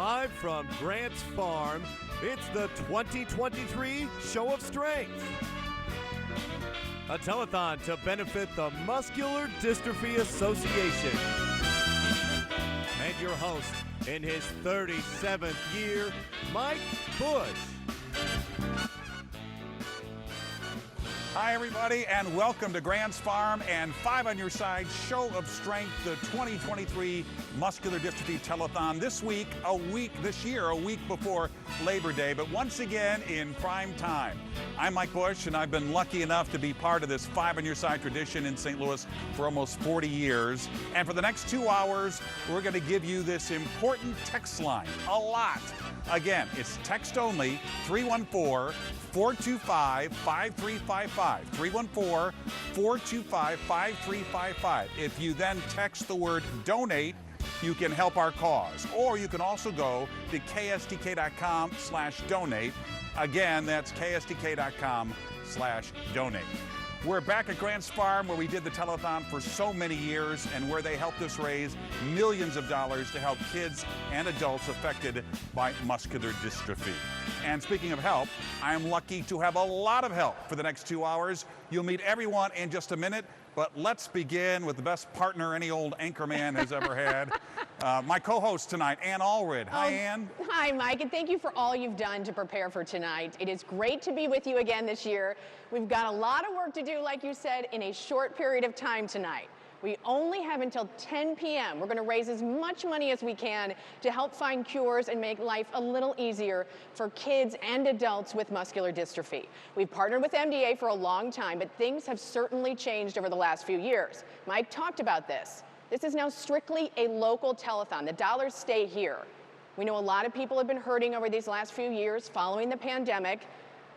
Live from Grant's Farm, it's the 2023 Show of Strength. A telethon to benefit the Muscular Dystrophy Association. And your host, in his 37th year, Mike Bush. Hi, everybody, and welcome to Grant's Farm and Five on Your Side Show of Strength, the 2023 Muscular Dystrophy Telethon. This year, a week before Labor Day, but once again in prime time. I'm Mike Bush, and I've been lucky enough to be part of this Five on Your Side tradition in St. Louis for almost 40 years. And for the next 2 hours, we're going to give you this important text line, a lot. Again, it's text only, 314-425-5355, 314-425-5355. If you then text the word donate, you can help our cause. Or you can also go to ksdk.com/donate. Again, that's ksdk.com/donate. We're back at Grant's Farm, where we did the telethon for so many years and where they helped us raise millions of dollars to help kids and adults affected by muscular dystrophy. And speaking of help, I am lucky to have a lot of help for the next 2 hours. You'll meet everyone in just a minute, but let's begin with the best partner any old anchorman has ever had. My co-host tonight, Anne Allred. Hi, Anne. Hi, Mike, and thank you for all you've done to prepare for tonight. It is great to be with you again this year. We've got a lot of work to do, like you said, in a short period of time tonight. We only have until 10 p.m. We're going to raise as much money as we can to help find cures and make life a little easier for kids and adults with muscular dystrophy. We've partnered with MDA for a long time, but things have certainly changed over the last few years. Mike talked about this. This is now strictly a local telethon. The dollars stay here. We know a lot of people have been hurting over these last few years following the pandemic,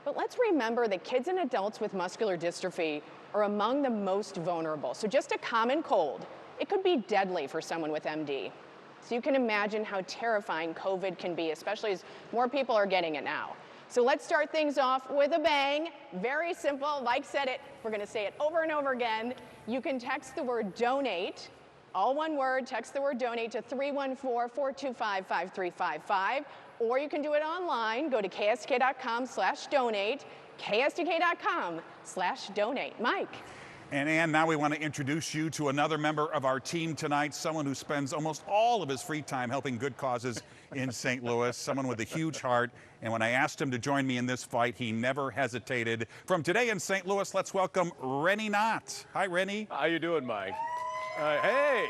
but let's remember that kids and adults with muscular dystrophy are among the most vulnerable. So just a common cold, it could be deadly for someone with MD. So you can imagine how terrifying COVID can be, especially as more people are getting it now. So let's start things off with a bang. Very simple. Mike said it. We're going to say it over and over again. You can text the word donate, all one word, text the word donate to 314-425-5355, or you can do it online. Go to ksdk.com/donate, ksdk.com/donate. Mike. And Anne, now we want to introduce you to another member of our team tonight, someone who spends almost all of his free time helping good causes in St. Louis, someone with a huge heart. And when I asked him to join me in this fight, he never hesitated. From today in St. Louis, let's welcome Rene Knott. Hi, Rene. How you doing, Mike? Hey,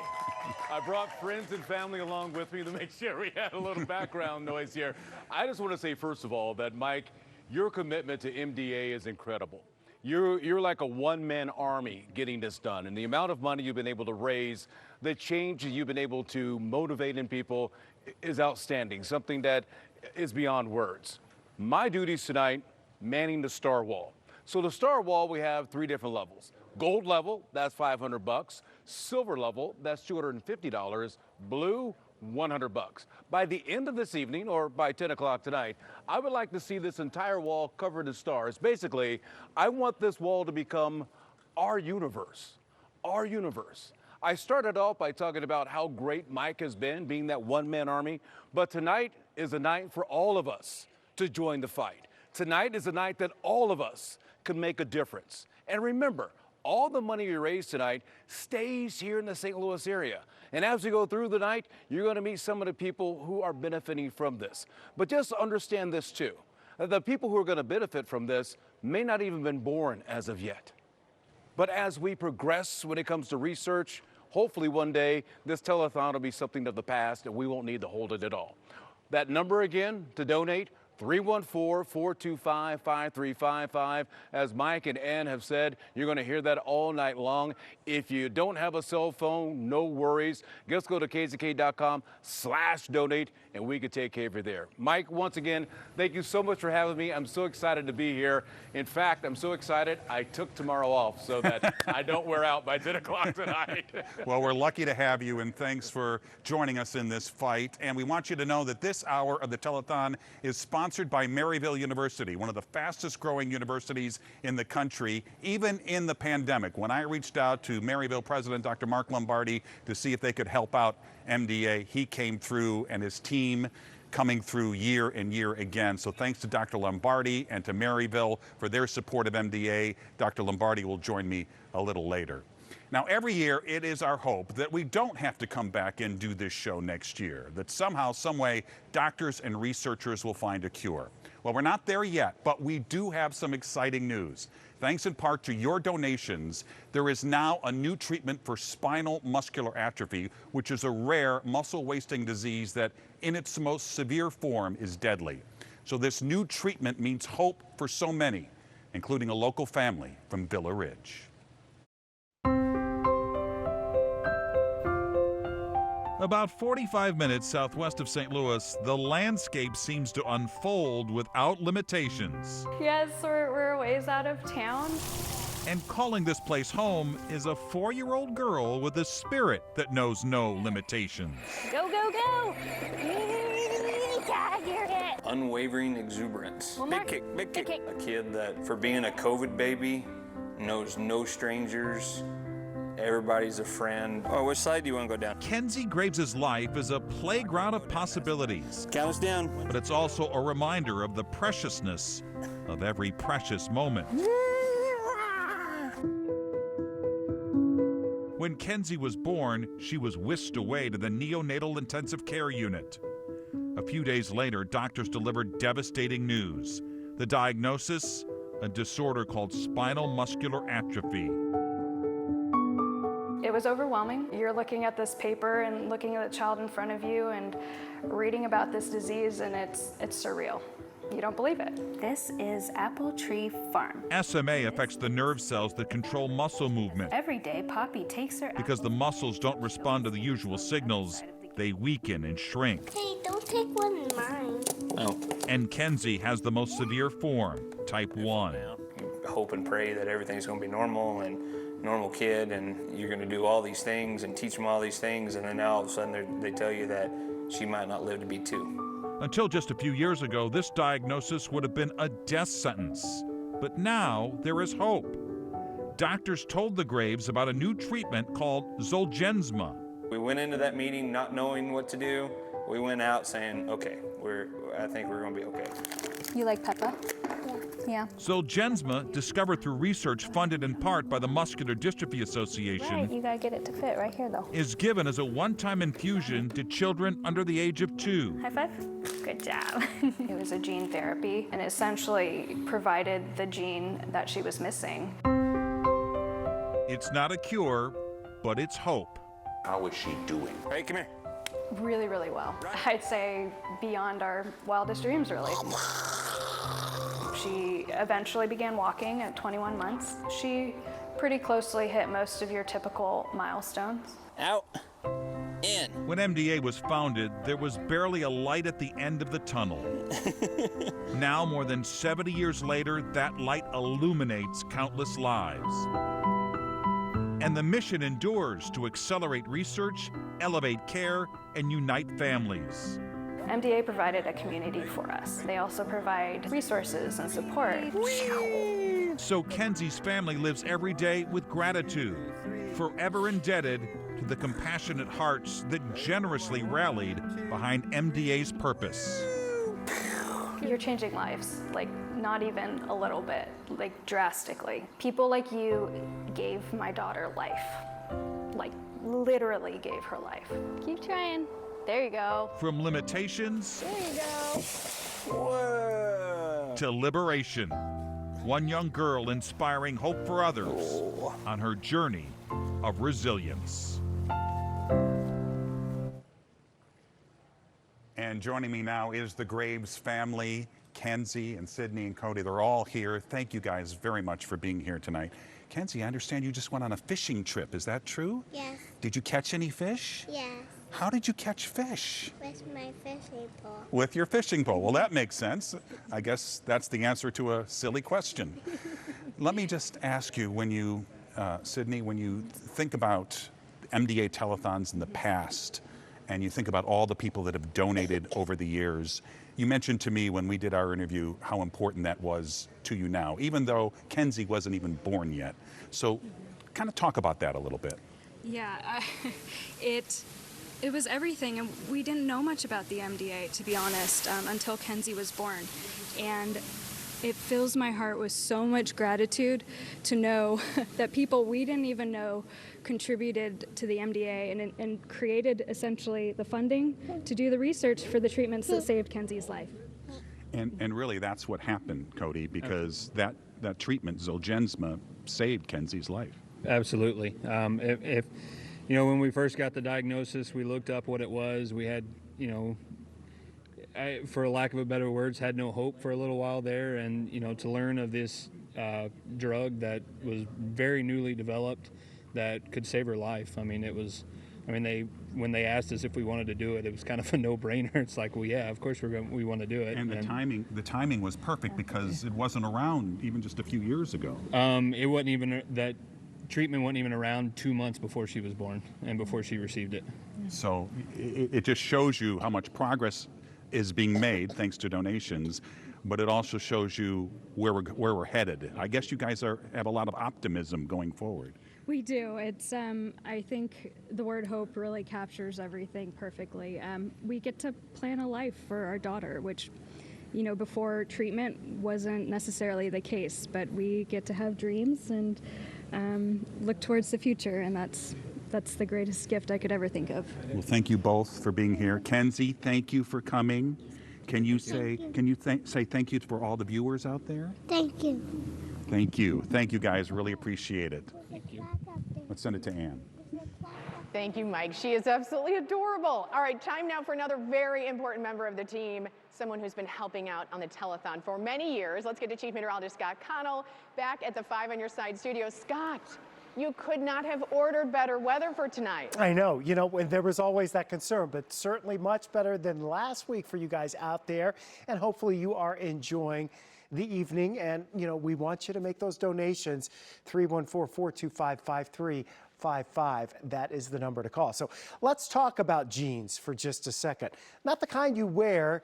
I brought friends and family along with me to make sure we had a little background noise here. I just want to say, first of all, that Mike, your commitment to MDA is incredible. You're like a one-man army getting this done, and the amount of money you've been able to raise, the change that you've been able to motivate in people is outstanding, something that is beyond words. My duties tonight, manning the star wall. So the star wall, we have 3 different levels. Gold level, that's $500. Silver level, that's $250. Blue, $100. By the end of this evening, or by 10 o'clock tonight, I would like to see this entire wall covered in stars. Basically, I want this wall to become our universe. Our universe. I started off by talking about how great Mike has been, being that one-man army, but tonight is a night for all of us to join the fight. Tonight is a night that all of us can make a difference. And remember, all the money you raise tonight stays here in the St. Louis area. And as we go through the night, you're going to meet some of the people who are benefiting from this. But just understand this too. The people who are going to benefit from this may not even been born as of yet. But as we progress when it comes to research, hopefully one day this telethon will be something of the past and we won't need to hold it at all. That number again to donate, 314-425-5355. As Mike and Ann have said, you're going to hear that all night long. If you don't have a cell phone, no worries. Just go to ksdk.com/donate and we can take care of you there. Mike, once again, thank you so much for having me. I'm so excited to be here. In fact, I'm so excited I took tomorrow off so that I don't wear out by 10 o'clock tonight. Well, we're lucky to have you, and thanks for joining us in this fight. And we want you to know that this hour of the telethon is sponsored by Maryville University, one of the fastest growing universities in the country, even in the pandemic. When I reached out to Maryville President Dr. Mark Lombardi to see if they could help out MDA, he came through and his team. coming through year and year again. So thanks to Dr. Lombardi and to Maryville for their support of MDA. Dr. Lombardi will join me a little later. Now, every year, it is our hope that we don't have to come back and do this show next year, that somehow, some way, doctors and researchers will find a cure. Well, we're not there yet, but we do have some exciting news. Thanks in part to your donations, there is now a new treatment for spinal muscular atrophy, which is a rare muscle-wasting disease that, in its most severe form, is deadly. So this new treatment means hope for so many, including a local family from Villa Ridge. About 45 minutes southwest of St. Louis, the landscape seems to unfold without limitations. Yes, we're a ways out of town. And calling this place home is a 4-year-old girl with a spirit that knows no limitations. Go, go, go! I hear it. Unwavering exuberance. One more. Big kick, big kick. Big kick. A kid that, for being a COVID baby, knows no strangers. Everybody's a friend. Oh, which side do you want to go down? Kenzie Graves' life is a playground of possibilities. Count us down. But it's also a reminder of the preciousness of every precious moment. When Kenzie was born, she was whisked away to the neonatal intensive care unit. A few days later, doctors delivered devastating news. The diagnosis, a disorder called spinal muscular atrophy. It was overwhelming. You're looking at this paper and looking at the child in front of you and reading about this disease, and it's surreal. You don't believe it. This is Apple Tree Farm. SMA affects the nerve cells that control muscle movement. Every day, Poppy takes her Because the muscles don't respond to the usual signals, they weaken and shrink. Hey, don't take one of mine. Oh. And Kenzie has the most severe form, type 1. You hope and pray that everything's going to be normal and normal kid, and you're going to do all these things and teach them all these things, and then all of a sudden they tell you that she might not live to be 2. Until just a few years ago, this diagnosis would have been a death sentence. But now there is hope. Doctors told the Graves about a new treatment called Zolgensma. We went into that meeting not knowing what to do. We went out saying, okay, I think we're going to be okay. You like Peppa? Yeah. Zolgensma, discovered through research funded in part by the Muscular Dystrophy Association, Right, you gotta get it to fit right here though. is given as a one-time infusion to children under the age of 2. High five. Good job. It was a gene therapy and essentially provided the gene that she was missing. It's not a cure, but it's hope. How is she doing? Hey, come here. Really, really well. I'd say beyond our wildest dreams, really. She eventually began walking at 21 months. She pretty closely hit most of your typical milestones. Out. In. When MDA was founded, there was barely a light at the end of the tunnel. Now, more than 70 years later, that light illuminates countless lives. And the mission endures to accelerate research, elevate care, and unite families. MDA provided a community for us. They also provide resources and support. So Kenzie's family lives every day with gratitude, forever indebted to the compassionate hearts that generously rallied behind MDA's purpose. You're changing lives, like not even a little bit, like drastically. People like you gave my daughter life, like literally gave her life. Keep trying. There you go. From limitations There you go. Whoa. to liberation. One young girl inspiring hope for others on her journey of resilience. And joining me now is the Graves family, Kenzie and Sydney and Cody. They're all here. Thank you guys very much for being here tonight. Kenzie, I understand you just went on a fishing trip. Is that true? Yes. Did you catch any fish? Yes. How did you catch fish? With my fishing pole. With your fishing pole. Well, that makes sense. I guess that's the answer to a silly question. Let me just ask you, when you, Sydney, when you think about MDA telethons in the past, and you think about all the people that have donated over the years, you mentioned to me when we did our interview how important that was to you now, even though Kenzie wasn't even born yet. So kind of talk about that a little bit. Yeah, it It was everything, and we didn't know much about the MDA, to be honest, until Kenzie was born. And it fills my heart with so much gratitude to know that people we didn't even know contributed to the MDA and created essentially the funding to do the research for the treatments that saved Kenzie's life. And really, that's what happened, Cody, because that treatment, Zolgensma, saved Kenzie's life. Absolutely. If you know, when we first got the diagnosis, we looked up what it was. We had, you know, for lack of a better words, had no hope for a little while there. And, you know, to learn of this drug that was very newly developed that could save her life. I mean, when they asked us if we wanted to do it, it was kind of a no-brainer. It's like, well, yeah, of course we want to do it. And the timing was perfect because it wasn't around even just a few years ago. It wasn't even that. Treatment wasn't even around 2 months before she was born and before she received it. So it just shows you how much progress is being made thanks to donations, but it also shows you where we're headed. I guess you guys have a lot of optimism going forward. We do. It's I think the word hope really captures everything perfectly. We get to plan a life for our daughter, which, you know, before treatment wasn't necessarily the case, but we get to have dreams and look towards the future, and that's the greatest gift I could ever think of. Well, thank you both for being here. Kenzie, thank you for coming. Can you say thank you for all the viewers out there? Thank you. Thank you. Thank you, guys. Really appreciate it. Thank you. Let's send it to Anne. Thank you, Mike. She is absolutely adorable. All right, time now for another very important member of the team, someone who's been helping out on the telethon for many years. Let's get to Chief Meteorologist Scott Connell back at the 5 on Your Side studio. Scott, you could not have ordered better weather for tonight. I know, you know, and there was always that concern, but certainly much better than last week for you guys out there. And hopefully you are enjoying the evening. And, you know, we want you to make those donations. 314-425-5355. That is the number to call. So let's talk about genes for just a second. Not the kind you wear,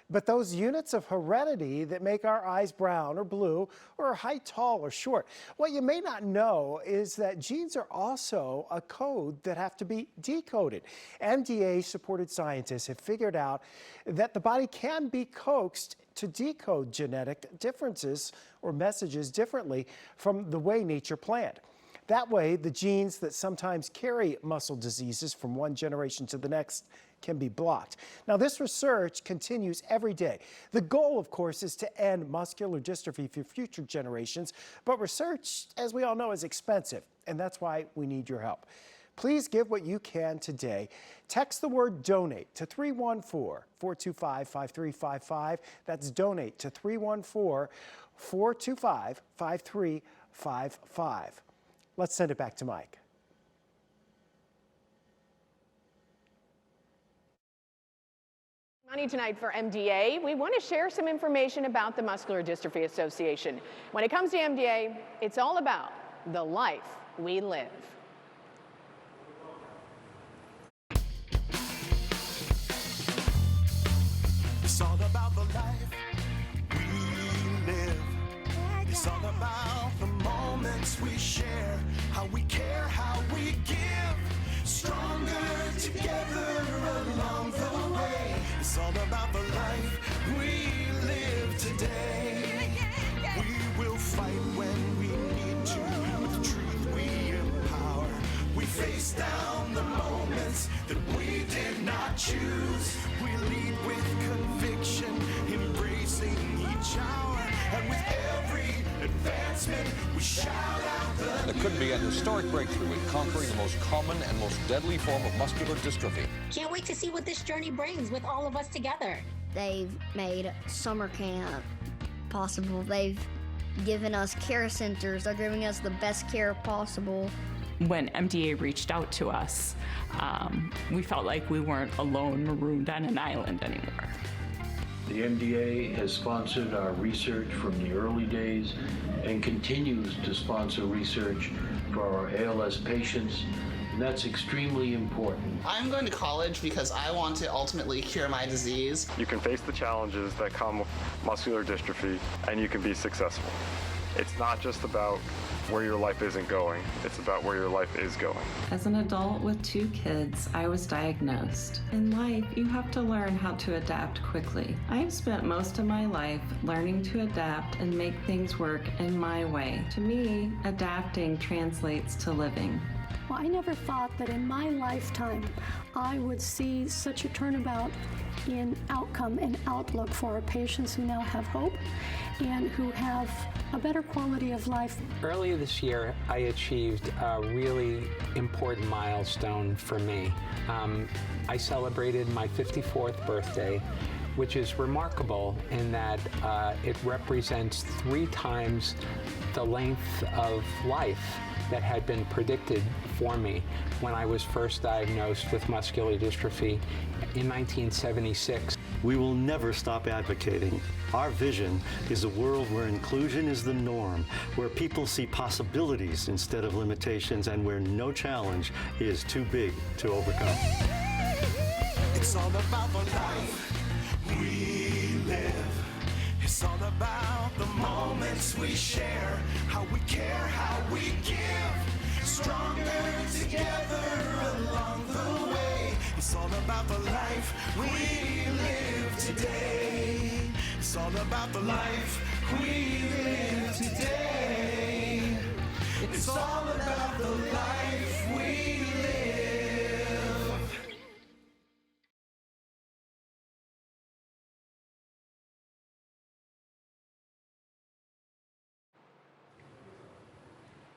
but those units of heredity that make our eyes brown or blue, or our height tall or short. What you may not know is that genes are also a code that have to be decoded. MDA-supported scientists have figured out that the body can be coaxed to decode genetic differences or messages differently from the way nature planned. That way, the genes that sometimes carry muscle diseases from one generation to the next can be blocked. Now, this research continues every day. The goal, of course, is to end muscular dystrophy for future generations, but research, as we all know, is expensive, and that's why we need your help. Please give what you can today. Text the word donate to 314-425-5355. That's donate to 314-425-5355. Let's send it back to Mike. Money tonight for MDA. We want to share some information about the Muscular Dystrophy Association. When it comes to MDA, it's all about the life we live. It's all about the life we live. It's all about the moments we share, how we care, how we give, stronger together along the way. It's all about the life we live today. We will fight when we need to, with the truth we empower. We face down the moments that we did not choose. We lead with conviction, embracing each hour, and with every advancement, we shout out the It could be an historic breakthrough in conquering the most common and most deadly form of muscular dystrophy. Can't wait to see what this journey brings with all of us together. They've made summer camp possible. They've given us care centers. They're giving us the best care possible. When MDA reached out to us, we felt like we weren't alone, marooned on an island anymore. The MDA has sponsored our research from the early days and continues to sponsor research for our ALS patients, and that's extremely important. I'm going to college because I want to ultimately cure my disease. You can face the challenges that come with muscular dystrophy, and you can be successful. It's not just about where your life isn't going, it's about where your life is going. As an adult with 2 kids, I was diagnosed. In life, you have to learn how to adapt quickly. I've spent most of my life learning to adapt and make things work in my way. To me, adapting translates to living. Well, I never thought that in my lifetime I would see such a turnabout in outcome and outlook for our patients who now have hope and who have a better quality of life. Earlier this year, I achieved a really important milestone for me. I celebrated my 54th birthday, which is remarkable in that it represents 3 times the length of life that had been predicted for me when I was first diagnosed with muscular dystrophy in 1976. We will never stop advocating. Our vision is a world where inclusion is the norm, where people see possibilities instead of limitations, and where no challenge is too big to overcome. It's all about the life we live. It's all about the moments we share, how we care, how we give, stronger together along the way. It's all about the life we live today. It's all about the life we live today. It's all about the life we live.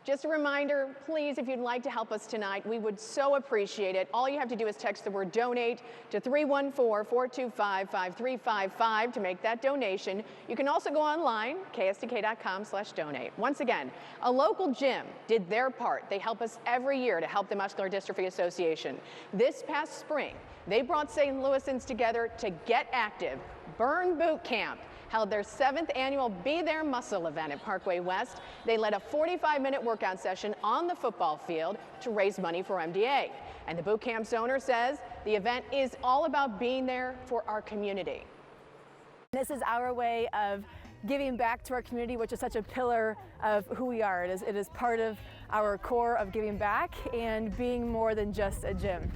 Just a reminder, please, if you'd like to help us tonight, we would so appreciate it. All you have to do is text the word donate to 314-425-5355 to make that donation. You can also go online, ksdk.com/donate. Once again, a local gym did their part. They help us every year to help the Muscular Dystrophy Association. This past spring, they brought St. Louisans together to get active. Burn Boot Camp held their 7th annual Be There Muscle event at Parkway West. They led a 45-minute workout session on the football field to raise money for MDA. And the boot camp's owner says the event is all about being there for our community. This is our way of giving back to our community, which is such a pillar of who we are. It is part of our core of giving back and being more than just a gym.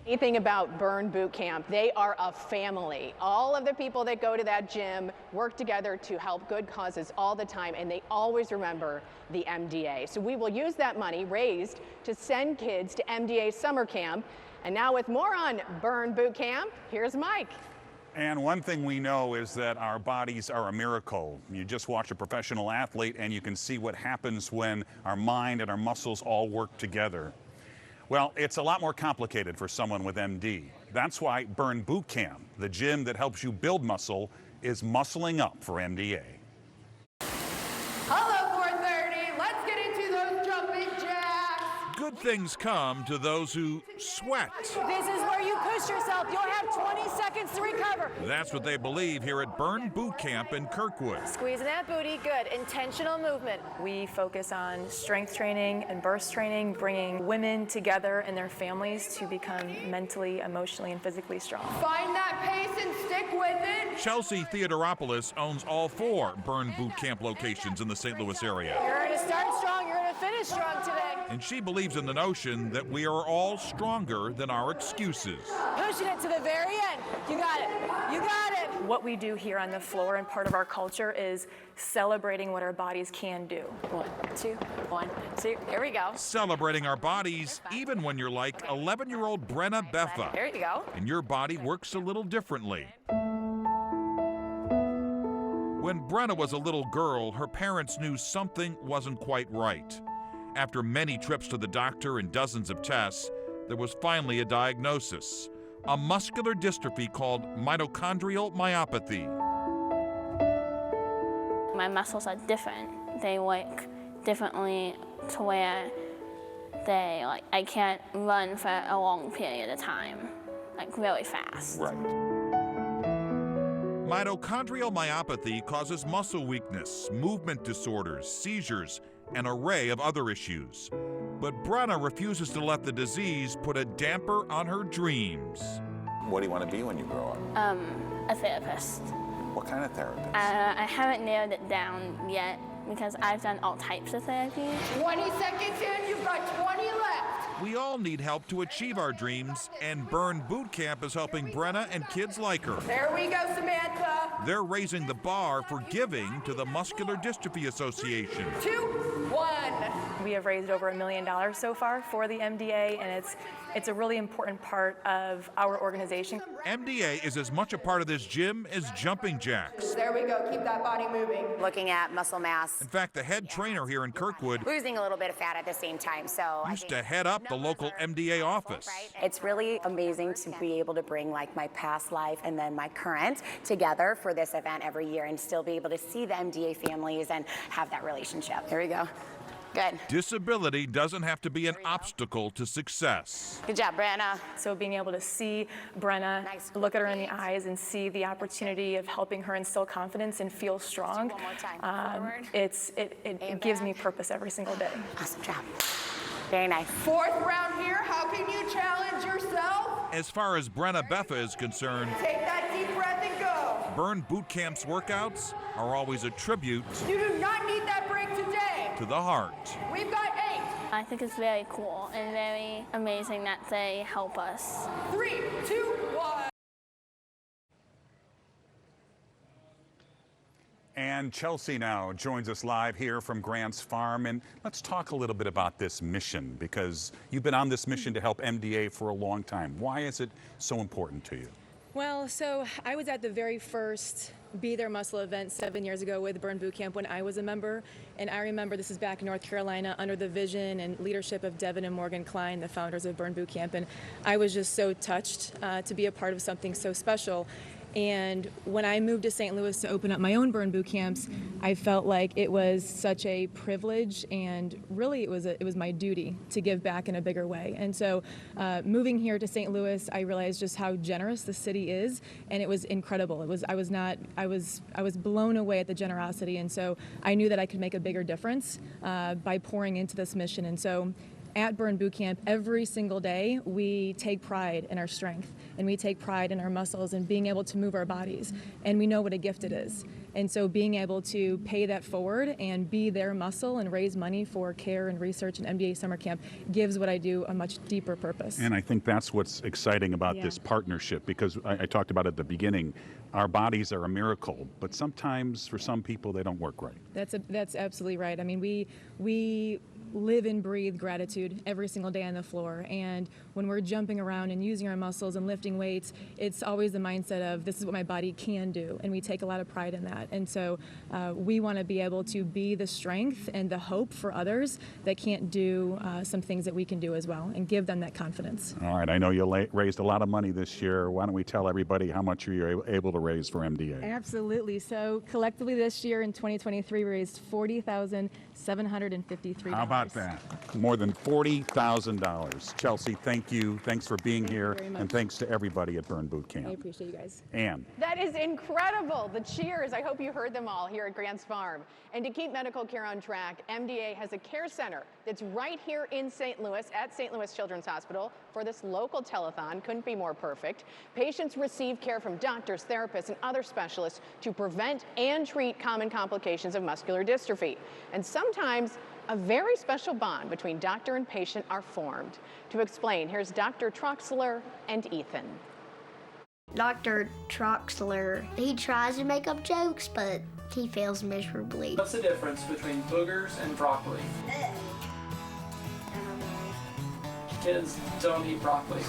Anything about Burn Boot Camp, they are a family. All of the people that go to that gym work together to help good causes all the time, and they always remember the MDA. So we will use that money raised to send kids to MDA summer camp. And now with more on Burn Boot Camp, here's Mike. And one thing we know is that our bodies are a miracle. You just watch a professional athlete and you can see what happens when our mind and our muscles all work together. Well, it's a lot more complicated for someone with MD. That's why Burn Boot Camp, the gym that helps you build muscle, is muscling up for MDA. Hello, 430. Let's get into those jumping jacks. Good things come to those who sweat. This is where you push yourself. You'll have 20 seconds to recover. That's what they believe here at Burn Boot Camp in Kirkwood. Squeezing that booty, good. Intentional movement. We focus on strength training and burst training, bringing women together and their families to become mentally, emotionally, and physically strong. Find that pace and stick with it. Chelsea Theodoropoulos owns all 4 Burn Boot Camp locations in the St. Louis area. You're going to start strong. You're going to finish strong today. And she believes in the notion that we are all stronger than our excuses. Pushing it to the very end. You got it. You got it. What we do here on the floor and part of our culture is celebrating what our bodies can do. 1, 2, 1, 2. Here we go. Celebrating our bodies even when you're like 11-year-old Brenna Beffa. There you go. And your body works a little differently. When Brenna was a little girl, her parents knew something wasn't quite right. After many trips to the doctor and dozens of tests, there was finally a diagnosis: a muscular dystrophy called mitochondrial myopathy. My muscles are different. They work differently to where I can't run for a long period of time, like really fast. Right. Mitochondrial myopathy causes muscle weakness, movement disorders, seizures, an array of other issues. But Brenna refuses to let the disease put a damper on her dreams. What do you want to be when you grow up? A therapist. What kind of therapies? I haven't nailed it down yet because I've done all types of therapy. 20 seconds in, you've got 20 left. We all need help to achieve our dreams, and Burn Boot Camp is helping Brenna and kids like her. There we go, Samantha. They're raising the bar for giving to the Muscular Dystrophy Association. 2, 1. We have raised over $1 million so far for the MDA, and it's a really important part of our organization. MDA is as much a part of this gym as jumping jacks. There we go, keep that body moving. Looking at muscle mass. In fact, the head trainer here in Kirkwood Losing a little bit of fat at the same time, so used to head up the local MDA office. it's really amazing to be able to bring like my past life and then my current together for this event every year and still be able to see the MDA families and have that relationship. Here we go. Good. Disability doesn't have to be an obstacle to success. Good job, Brenna. So being able to see Brenna, look at her in the eyes and see the opportunity of helping her instill confidence and feel strong, One more time. it gives me purpose every single day. Awesome job. Very nice. 4th round here, how can you challenge yourself? As far as Brenna Betha is concerned, Take that deep breath and go. Burn Boot Camp's workouts are always a tribute You do not need that break today. to the heart. We've got 8. I think it's very cool and very amazing that they help us. 3, 2, 1. And Chelsea now joins us live here from Grant's Farm. And let's talk a little bit about this mission, because you've been on this mission to help MDA for a long time. Why is it so important to you? Well, so I was at the very first Be Their Muscle event 7 years ago with Burn Boot Camp when I was a member. And I remember this is back in North Carolina under the vision and leadership of Devin and Morgan Klein, the founders of Burn Boot Camp. And I was just so touched to be a part of something so special. And when I moved to St. Louis to open up my own Burn Boot Camps, I felt like it was such a privilege, and really it was my duty to give back in a bigger way. And so moving here to St. Louis, I realized just how generous the city is, and it was incredible. I was blown away at the generosity, and so I knew that I could make a bigger difference by pouring into this mission. And so at Burn Boot Camp, every single day, we take pride in our strength, and we take pride in our muscles and being able to move our bodies, and we know what a gift it is. And so being able to pay that forward and be their muscle and raise money for care and research and MDA Summer Camp gives what I do a much deeper purpose. And I think that's what's exciting about this partnership, because I talked about at the beginning, our bodies are a miracle, but sometimes for some people they don't work right. That's absolutely right. I mean, we live and breathe gratitude every single day on the floor, and when we're jumping around and using our muscles and lifting weights, it's always the mindset of this is what my body can do, and we take a lot of pride in that. And so we want to be able to be the strength and the hope for others that can't do some things that we can do as well, and give them that confidence. All right, I know you raised a lot of money this year. Why don't we tell everybody how much you're able to raise for MDA? Absolutely. So collectively this year in 2023, we raised $40,753. How about that? More than $40,000. Chelsea, thank you. Thanks for being here. And thanks to everybody at Burn Boot Camp. I appreciate you guys. Anne. That is incredible. The cheers. I hope you heard them all here at Grant's Farm. And to keep medical care on track, MDA has a care center that's right here in St. Louis at St. Louis Children's Hospital for this local telethon. Couldn't be more perfect. Patients receive care from doctors, therapists, and other specialists to prevent and treat common complications of muscular dystrophy. And sometimes a very special bond between doctor and patient are formed. To explain, here's Dr. Troxler and Ethan. Dr. Troxler, he tries to make up jokes, but he fails miserably. What's the difference between boogers and broccoli? Kids don't eat broccoli.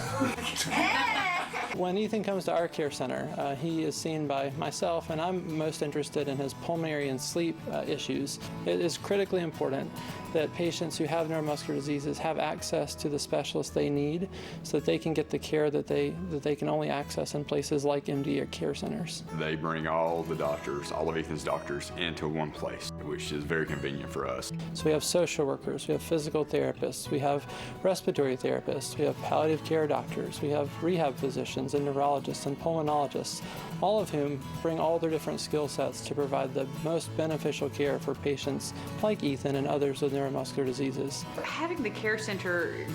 When Ethan comes to our care center, he is seen by myself, and I'm most interested in his pulmonary and sleep issues. It is critically important that patients who have neuromuscular diseases have access to the specialists they need so that they can get the care that they can only access in places like MDA care centers. They bring all the doctors, all of Ethan's doctors, into one place, which is very convenient for us. So we have social workers, we have physical therapists, we have respiratory therapists, we have palliative care doctors, we have rehab physicians and neurologists and pulmonologists, all of whom bring all their different skill sets to provide the most beneficial care for patients like Ethan and others with neuromuscular diseases. Having the care center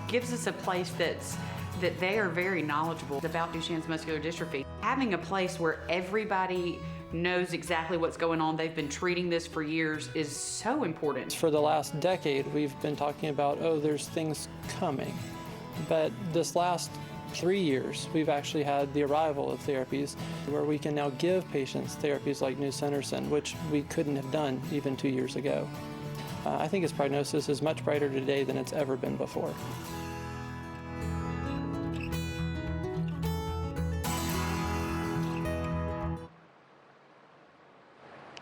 gives us a place that's that they are very knowledgeable about Duchenne's muscular dystrophy. Having a place where everybody knows exactly what's going on, they've been treating this for years, is so important. For the last decade, we've been talking about, oh, there's things coming. But this last 3 years, we've actually had the arrival of therapies where we can now give patients therapies like nusinersen, which we couldn't have done even 2 years ago. I think his prognosis is much brighter today than it's ever been before.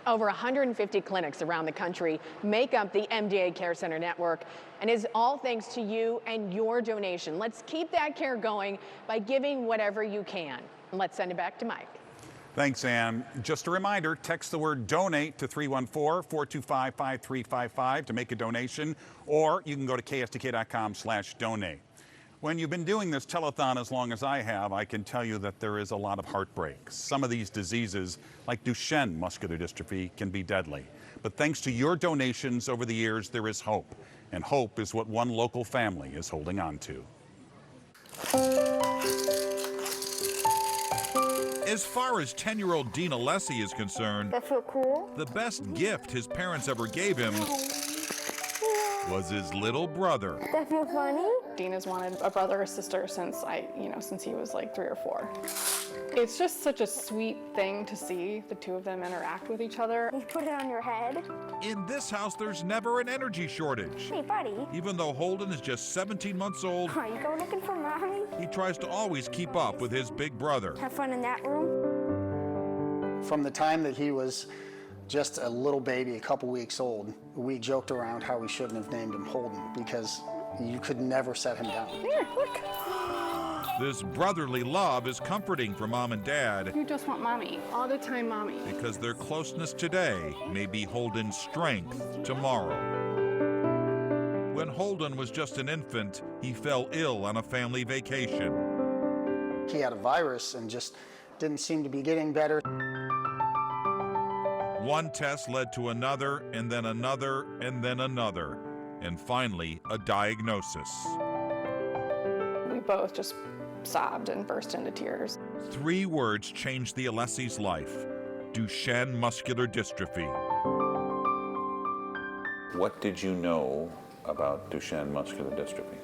Over 150 clinics around the country make up the MDA Care Center network, and is all thanks to you and your donation. Let's keep that care going by giving whatever you can. And let's send it back to Mike. Thanks, Anne. Just a reminder, text the word donate to 314-425-5355 to make a donation, or you can go to ksdk.com/donate. When you've been doing this telethon as long as I have, I can tell you that there is a lot of heartbreak. Some of these diseases, like Duchenne muscular dystrophy, can be deadly. But thanks to your donations over the years, there is hope. And hope is what one local family is holding on to. As far as 10-year-old Dean Alessi is concerned, That feel cool? the best gift his parents ever gave him was his little brother. That feel funny? Dean has wanted a brother or sister since since he was like 3 or 4. It's just such a sweet thing to see the two of them interact with each other. You put it on your head. In this house, there's never an energy shortage. Hey, buddy. Even though Holden is just 17 months old, Are you going looking for mommy? he tries to always keep up with his big brother. Have fun in that room. From the time that he was just a little baby, a couple weeks old, we joked around how we shouldn't have named him Holden because you could never set him down. Here, look. This brotherly love is comforting for Mom and Dad You just want mommy. All the time, mommy. because their closeness today may be Holden's strength tomorrow. When Holden was just an infant, he fell ill on a family vacation. He had a virus and just didn't seem to be getting better. One test led to another, and then another, and then another, and finally a diagnosis. We both just sobbed and burst into tears. 3 words changed the Alessi's life: Duchenne muscular dystrophy. What did you know about Duchenne muscular dystrophy?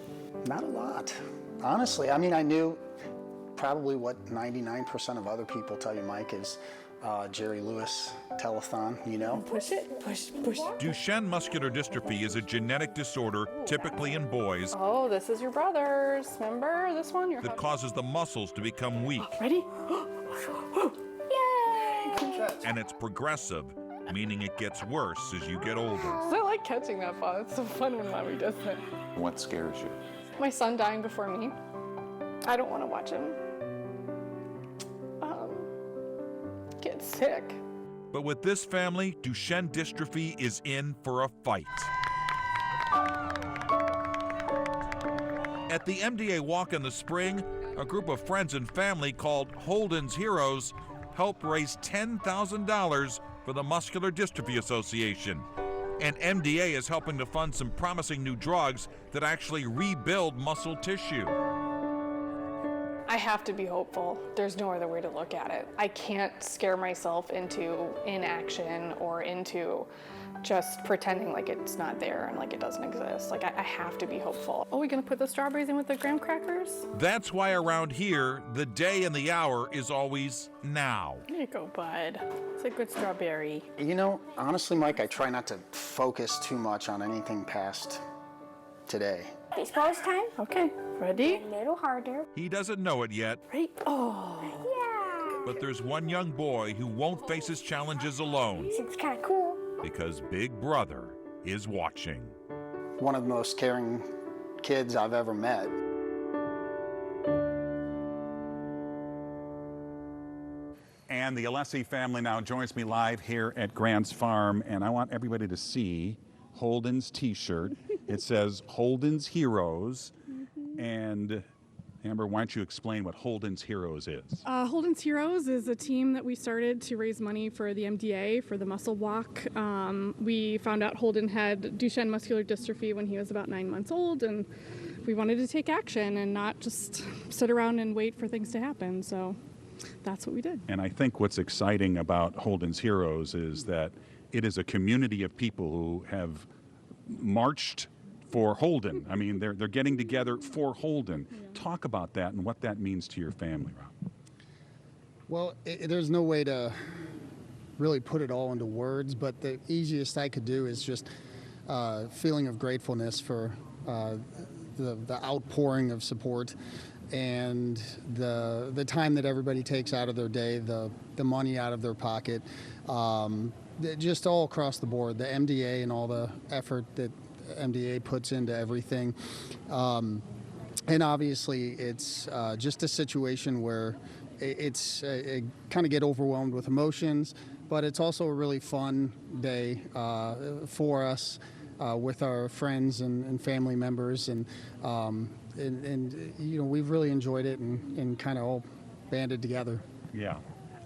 Not a lot. Honestly, I mean, I knew probably what 99% of other people tell you, Mike, is Jerry Lewis, telethon, you know? Push it, push, push. Duchenne muscular dystrophy is a genetic disorder, typically in boys, Oh, this is your brother's. Remember this one? that causes the muscles to become weak. Ready? Yay! And it's progressive, meaning it gets worse as you get older. I like catching that ball. It's so fun when mommy does that. What scares you? My son dying before me. I don't want to watch him get sick. But with this family, Duchenne dystrophy is in for a fight. At the MDA Walk in the spring, a group of friends and family called Holden's Heroes helped raise $10,000 for the Muscular Dystrophy Association. And MDA is helping to fund some promising new drugs that actually rebuild muscle tissue. I have to be hopeful. There's no other way to look at it. I can't scare myself into inaction or into just pretending like it's not there and like it doesn't exist. Like I have to be hopeful. Oh, we gonna put the strawberries in with the graham crackers? That's why around here, the day and the hour is always now. There you go, bud. It's a good strawberry. You know, honestly, Mike, I try not to focus too much on anything past today. Baseball's time. Okay, ready? A little harder. He doesn't know it yet, Ready? Oh. Yeah. but there's one young boy who won't face his challenges alone It's kind of cool. because Big Brother is watching. One of the most caring kids I've ever met. And the Alessi family now joins me live here at Grant's Farm, and I want everybody to see Holden's t-shirt. It says Holden's Heroes. And Amber, why don't you explain what Holden's Heroes is? Holden's Heroes is a team that we started to raise money for the MDA for the muscle walk. We found out Holden had Duchenne muscular dystrophy when he was about 9 months old, and we wanted to take action and not just sit around and wait for things to happen. So that's what we did. And I think what's exciting about Holden's Heroes is that it is a community of people who have marched for Holden. I mean, they're getting together for Holden. Yeah. Talk about that and what that means to your family, Rob. Well, there's no way to really put it all into words, but the easiest I could do is just feeling of gratefulness for the outpouring of support and the time that everybody takes out of their day, the money out of their pocket, just all across the board, the MDA and all the effort that MDA puts into everything. And obviously it's just a situation where it's kind of get overwhelmed with emotions, but it's also a really fun day for us with our friends and family members, and you know, we've really enjoyed it and kind of all banded together. Yeah.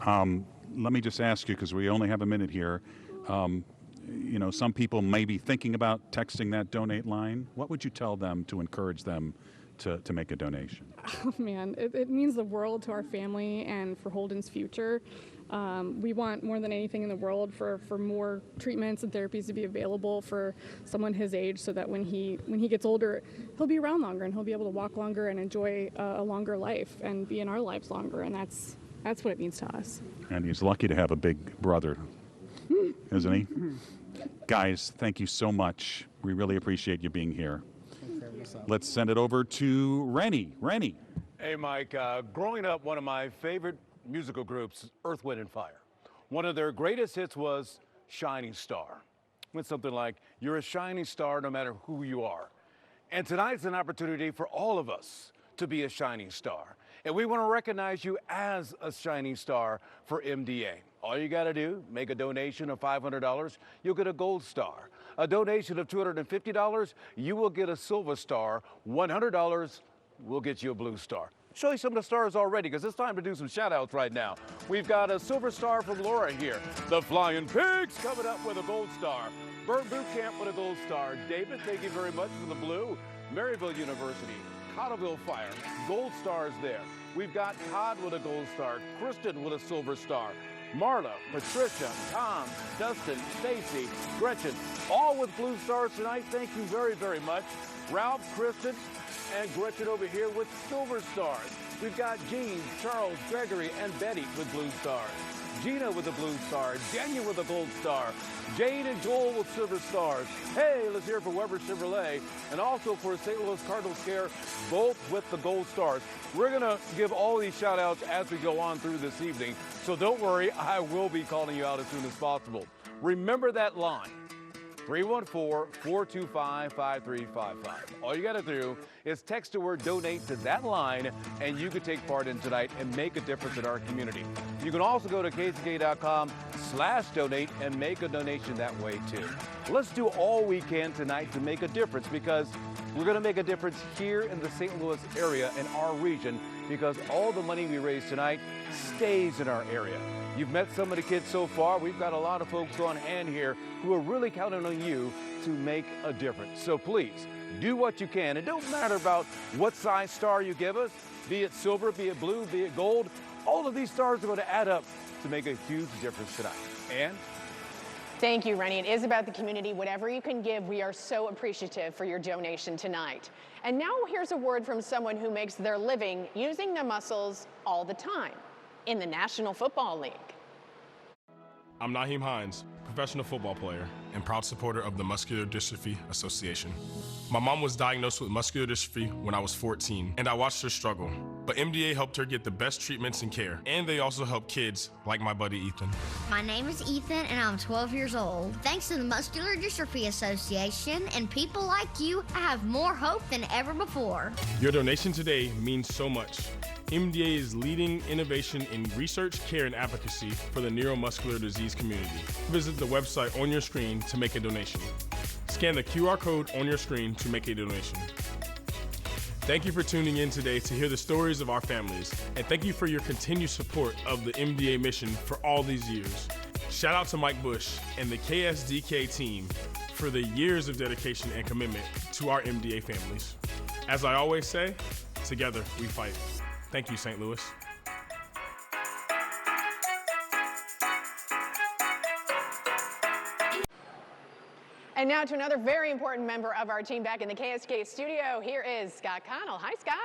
Let me just ask you, because we only have a minute here. You know, some people may be thinking about texting that donate line. What would you tell them to encourage them to make a donation? Oh man, it means the world to our family and for Holden's future. We want more than anything in the world for more treatments and therapies to be available for someone his age, so that when he gets older, he'll be around longer and he'll be able to walk longer and enjoy a longer life and be in our lives longer. And that's what it means to us. And he's lucky to have a big brother, isn't he? Guys, thank you so much. We really appreciate you being here. Let's send it over to Rene. Rene. Hey, Mike. Growing up, one of my favorite musical groups, Earth, Wind & Fire. One of their greatest hits was Shining Star. Went something like, you're a shining star no matter who you are. And tonight's an opportunity for all of us to be a shining star. And we want to recognize you as a shining star for MDA. All you got to do, make a donation of $500, you'll get a gold star. A donation of $250, you will get a silver star. $100 will get you a blue star. Show you some of the stars already, because it's time to do some shout outs right now. We've got a silver star from Laura here. The Flying Pigs coming up with a gold star. Burn Boot Camp with a gold star. David, thank you very much for the blue. Maryville University, Cottleville Fire, gold stars there. We've got Todd with a gold star, Kristen with a silver star, Marla, Patricia, Tom, Dustin, Stacy, Gretchen, all with blue stars tonight. Thank you very, very much. Ralph, Kristen, and Gretchen over here with silver stars. We've got Jean, Charles, Gregory, and Betty with blue stars. Gina with a blue star, Daniel with a gold star, Jane and Joel with silver stars. Hey, let's hear for Weber Chevrolet, and also for St. Louis Cardinals Care, both with the gold stars. We're going to give all these shout outs as we go on through this evening, so don't worry, I will be calling you out as soon as possible. Remember that line, 314-425-5355. All you got to do is text the word donate to that line, and you can take part in tonight and make a difference in our community. You can also go to KSDK.com/donate and make a donation that way too. Let's do all we can tonight to make a difference, because we're going to make a difference here in the St. Louis area in our region, because all the money we raise tonight stays in our area. You've met some of the kids so far. We've got a lot of folks on hand here who are really counting on you to make a difference. So please, do what you can. It don't matter about what size star you give us, be it silver, be it blue, be it gold. All of these stars are going to add up to make a huge difference tonight. Anne? Thank you, Rene. It is about the community. Whatever you can give, we are so appreciative for your donation tonight. And now here's a word from someone who makes their living using their muscles all the time in the National Football League. I'm Naheem Hines, professional football player and proud supporter of the Muscular Dystrophy Association. My mom was diagnosed with muscular dystrophy when I was 14, and I watched her struggle. But MDA helped her get the best treatments and care, and they also help kids like my buddy Ethan. My name is Ethan, and I'm 12 years old. Thanks to the Muscular Dystrophy Association and people like you, I have more hope than ever before. Your donation today means so much. MDA is leading innovation in research, care, and advocacy for the neuromuscular disease community. Visit the website on your screen to make a donation. Scan the QR code on your screen to make a donation. Thank you for tuning in today to hear the stories of our families, and thank you for your continued support of the MDA mission for all these years. Shout out to Mike Bush and the KSDK team for the years of dedication and commitment to our MDA families. As I always say, together we fight. Thank you, St. Louis. And now to another very important member of our team back in the KSDK studio. Here is Scott Connell. Hi, Scott.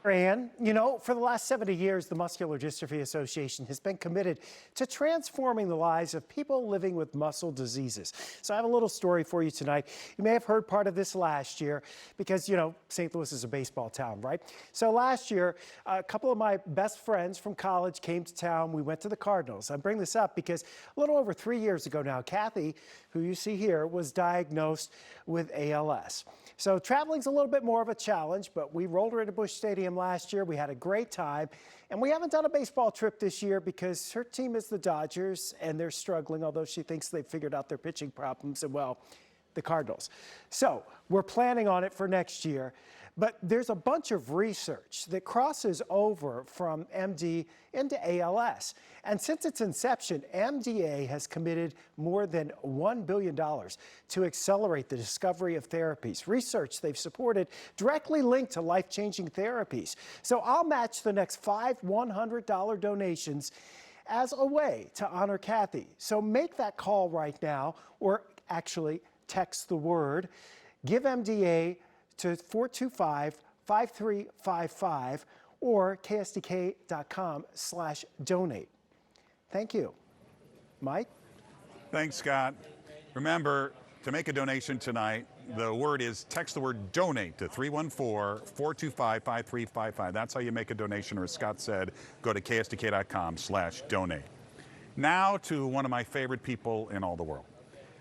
Anne, you know, for the last 70 years, the Muscular Dystrophy Association has been committed to transforming the lives of people living with muscle diseases. So I have a little story for you tonight. You may have heard part of this last year because, you know, St. Louis is a baseball town, right? So last year, a couple of my best friends from college came to town. We went to the Cardinals. I bring this up because a little over 3 years ago now, Kathy, who you see here, was diagnosed with ALS. So traveling's a little bit more of a challenge, but we rolled her into Busch Stadium last year. We had a great time, and we haven't done a baseball trip this year because her team is the Dodgers, and they're struggling, although she thinks they've figured out their pitching problems, and well, the Cardinals. So we're planning on it for next year, but there's a bunch of research that crosses over from MD into ALS. And since its inception, MDA has committed more than $1 billion to accelerate the discovery of therapies. Research they've supported directly linked to life-changing therapies. So I'll match the next 5 $100 donations as a way to honor Kathy. So make that call right now, or actually text the word Give MDA to 425-5355 or ksdk.com/donate. Thank you. Mike? Thanks, Scott. Remember, to make a donation tonight, the word is text the word donate to 314-425-5355. That's how you make a donation, or as Scott said, go to ksdk.com/donate. Now to one of my favorite people in all the world.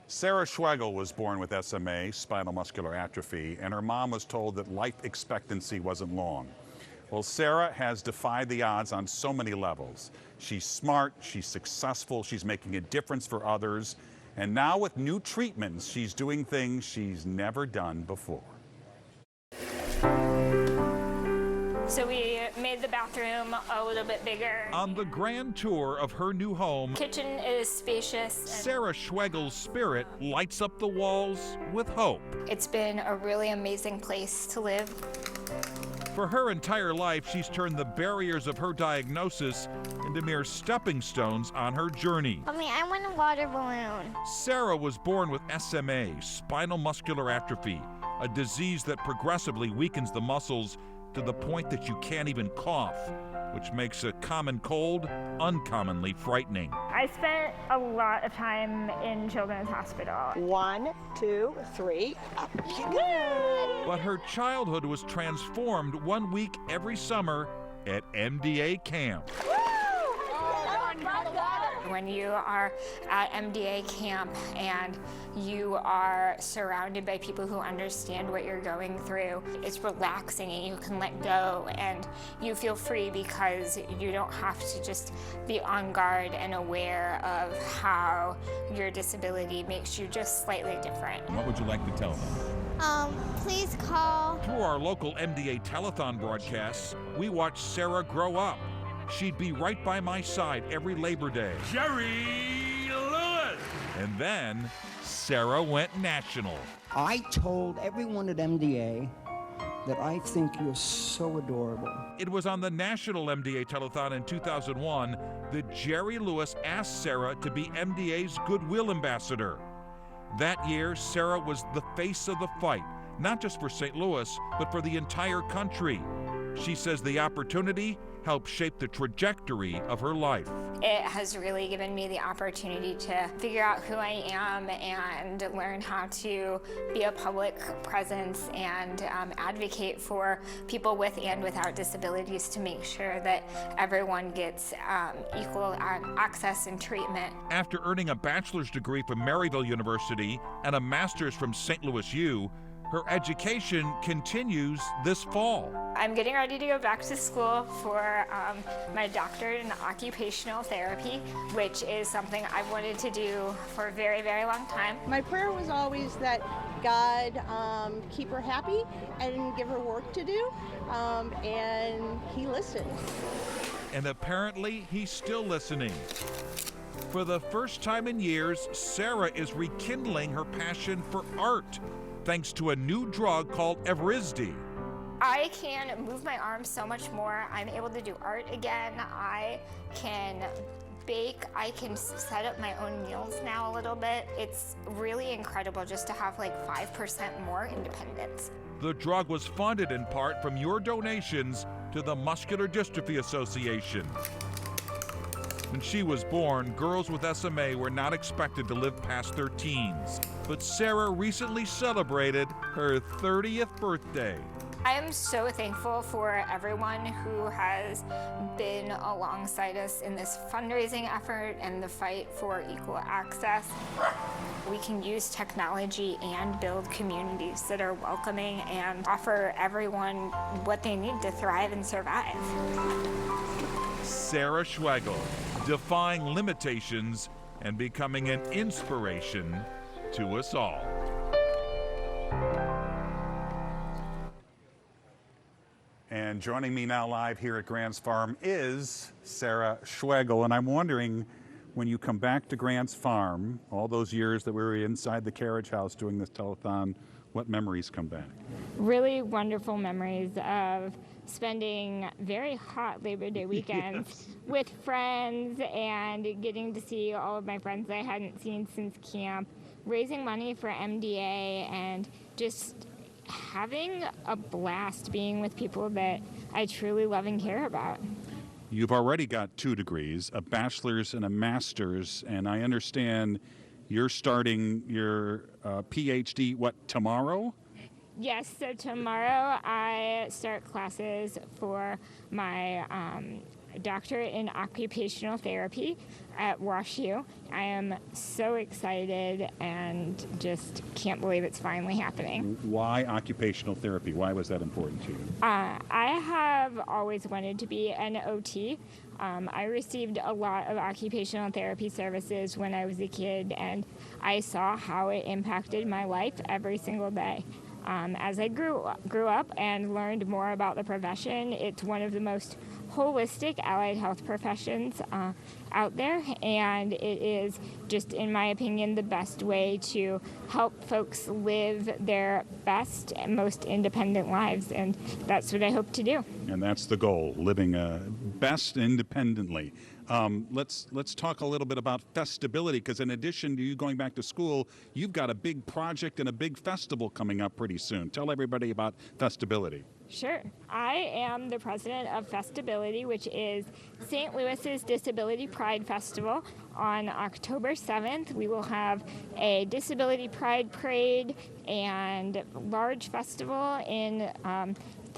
Sarah Schwegel was born with SMA, spinal muscular atrophy, and her mom was told that life expectancy wasn't long. Well, Sarah has defied the odds on so many levels. She's smart, she's successful, she's making a difference for others, and now with new treatments, she's doing things she's never done before. So we made the bathroom a little bit bigger. On the grand tour of her new home, Kitchen is spacious. Sarah Schwegel's spirit lights up the walls with hope. It's been a really amazing place to live. For her entire life, she's turned the barriers of her diagnosis into mere stepping stones on her journey. Mommy, I want a water balloon. Sarah was born with SMA, spinal muscular atrophy, a disease that progressively weakens the muscles to the point that you can't even cough, which makes a common cold uncommonly frightening. I spent a lot of time in Children's Hospital. 1, 2, 3, up you go. But her childhood was transformed 1 week every summer at MDA camp. When you are at MDA camp and you are surrounded by people who understand what you're going through, it's relaxing and you can let go and you feel free because you don't have to just be on guard and aware of how your disability makes you just slightly different. What would you like to tell them? Please call. Through our local MDA telethon broadcasts, we watched Sarah grow up. She'd be right by my side every Labor Day. Jerry Lewis! And then Sarah went national. I told everyone at MDA that I think you're so adorable. It was on the national MDA telethon in 2001 that Jerry Lewis asked Sarah to be MDA's Goodwill Ambassador. That year, Sarah was the face of the fight, not just for St. Louis, but for the entire country. She says the opportunity helped shape the trajectory of her life. It has really given me the opportunity to figure out who I am and learn how to be a public presence and advocate for people with and without disabilities to make sure that everyone gets equal access and treatment. After earning a bachelor's degree from Maryville University and a master's from St. Louis U, her education continues this fall. I'm getting ready to go back to school for my doctorate in occupational therapy, which is something I've wanted to do for a very, very long time. My prayer was always that God keep her happy and give her work to do, and He listened. And apparently, He's still listening. For the first time in years, Sarah is rekindling her passion for art, thanks to a new drug called Evrysdi. I can move my arms so much more. I'm able to do art again. I can bake. I can set up my own meals now a little bit. It's really incredible just to have like 5% more independence. The drug was funded in part from your donations to the Muscular Dystrophy Association. When she was born, girls with SMA were not expected to live past their teens. But Sarah recently celebrated her 30th birthday. I am so thankful for everyone who has been alongside us in this fundraising effort and the fight for equal access. We can use technology and build communities that are welcoming and offer everyone what they need to thrive and survive. Sarah Schwegel, defying limitations and becoming an inspiration to us all. And joining me now live here at Grants Farm is Sarah Schwegel. And I'm wondering, when you come back to Grants Farm, all those years that we were inside the carriage house doing this telethon, what memories come back? Really wonderful memories of spending very hot Labor Day weekends with friends and getting to see all of my friends I hadn't seen since camp, raising money for MDA, and just having a blast being with people that I truly love and care about. You've already got 2 degrees, a bachelor's and a master's, and I understand you're starting your PhD, tomorrow? Yes, so tomorrow I start classes for my doctorate in occupational therapy at WashU. I am so excited and just can't believe it's finally happening. Why occupational therapy? Why was that important to you? I have always wanted to be an OT. I received a lot of occupational therapy services when I was a kid, and I saw how it impacted my life every single day. As I grew up and learned more about the profession, it's one of the most holistic allied health professions out there, and it is just, in my opinion, the best way to help folks live their best and most independent lives, and that's what I hope to do. And that's the goal, living best independently. Let's talk a little bit about festibility, because in addition to you going back to school, you've got a big project and a big festival coming up pretty soon. Tell everybody about festibility. Sure. I am the president of Festibility, which is St. Louis's Disability Pride Festival. On October 7th, we will have a Disability Pride Parade and large festival in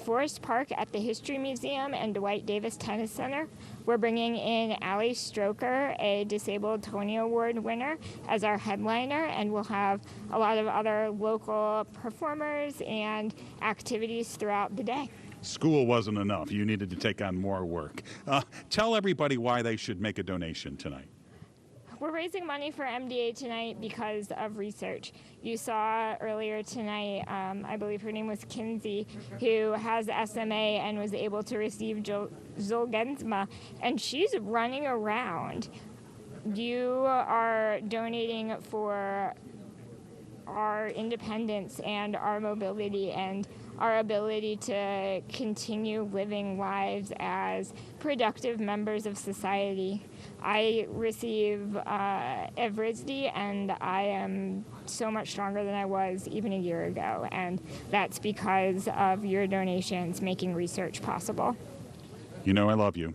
Forest Park at the History Museum and Dwight Davis Tennis Center. We're bringing in Allie Stroker, a Disabled Tony Award winner, as our headliner, and we'll have a lot of other local performers and activities throughout the day. School wasn't enough. You needed to take on more work. Tell everybody why they should make a donation tonight. We're raising money for MDA tonight because of research. You saw earlier tonight, I believe her name was Kinsey, who has SMA and was able to receive Zolgensma, and she's running around. You are donating for our independence and our mobility and our ability to continue living lives as productive members of society. I receive Evrysdi, and I am so much stronger than I was even a year ago, and that's because of your donations making research possible. You know I love you.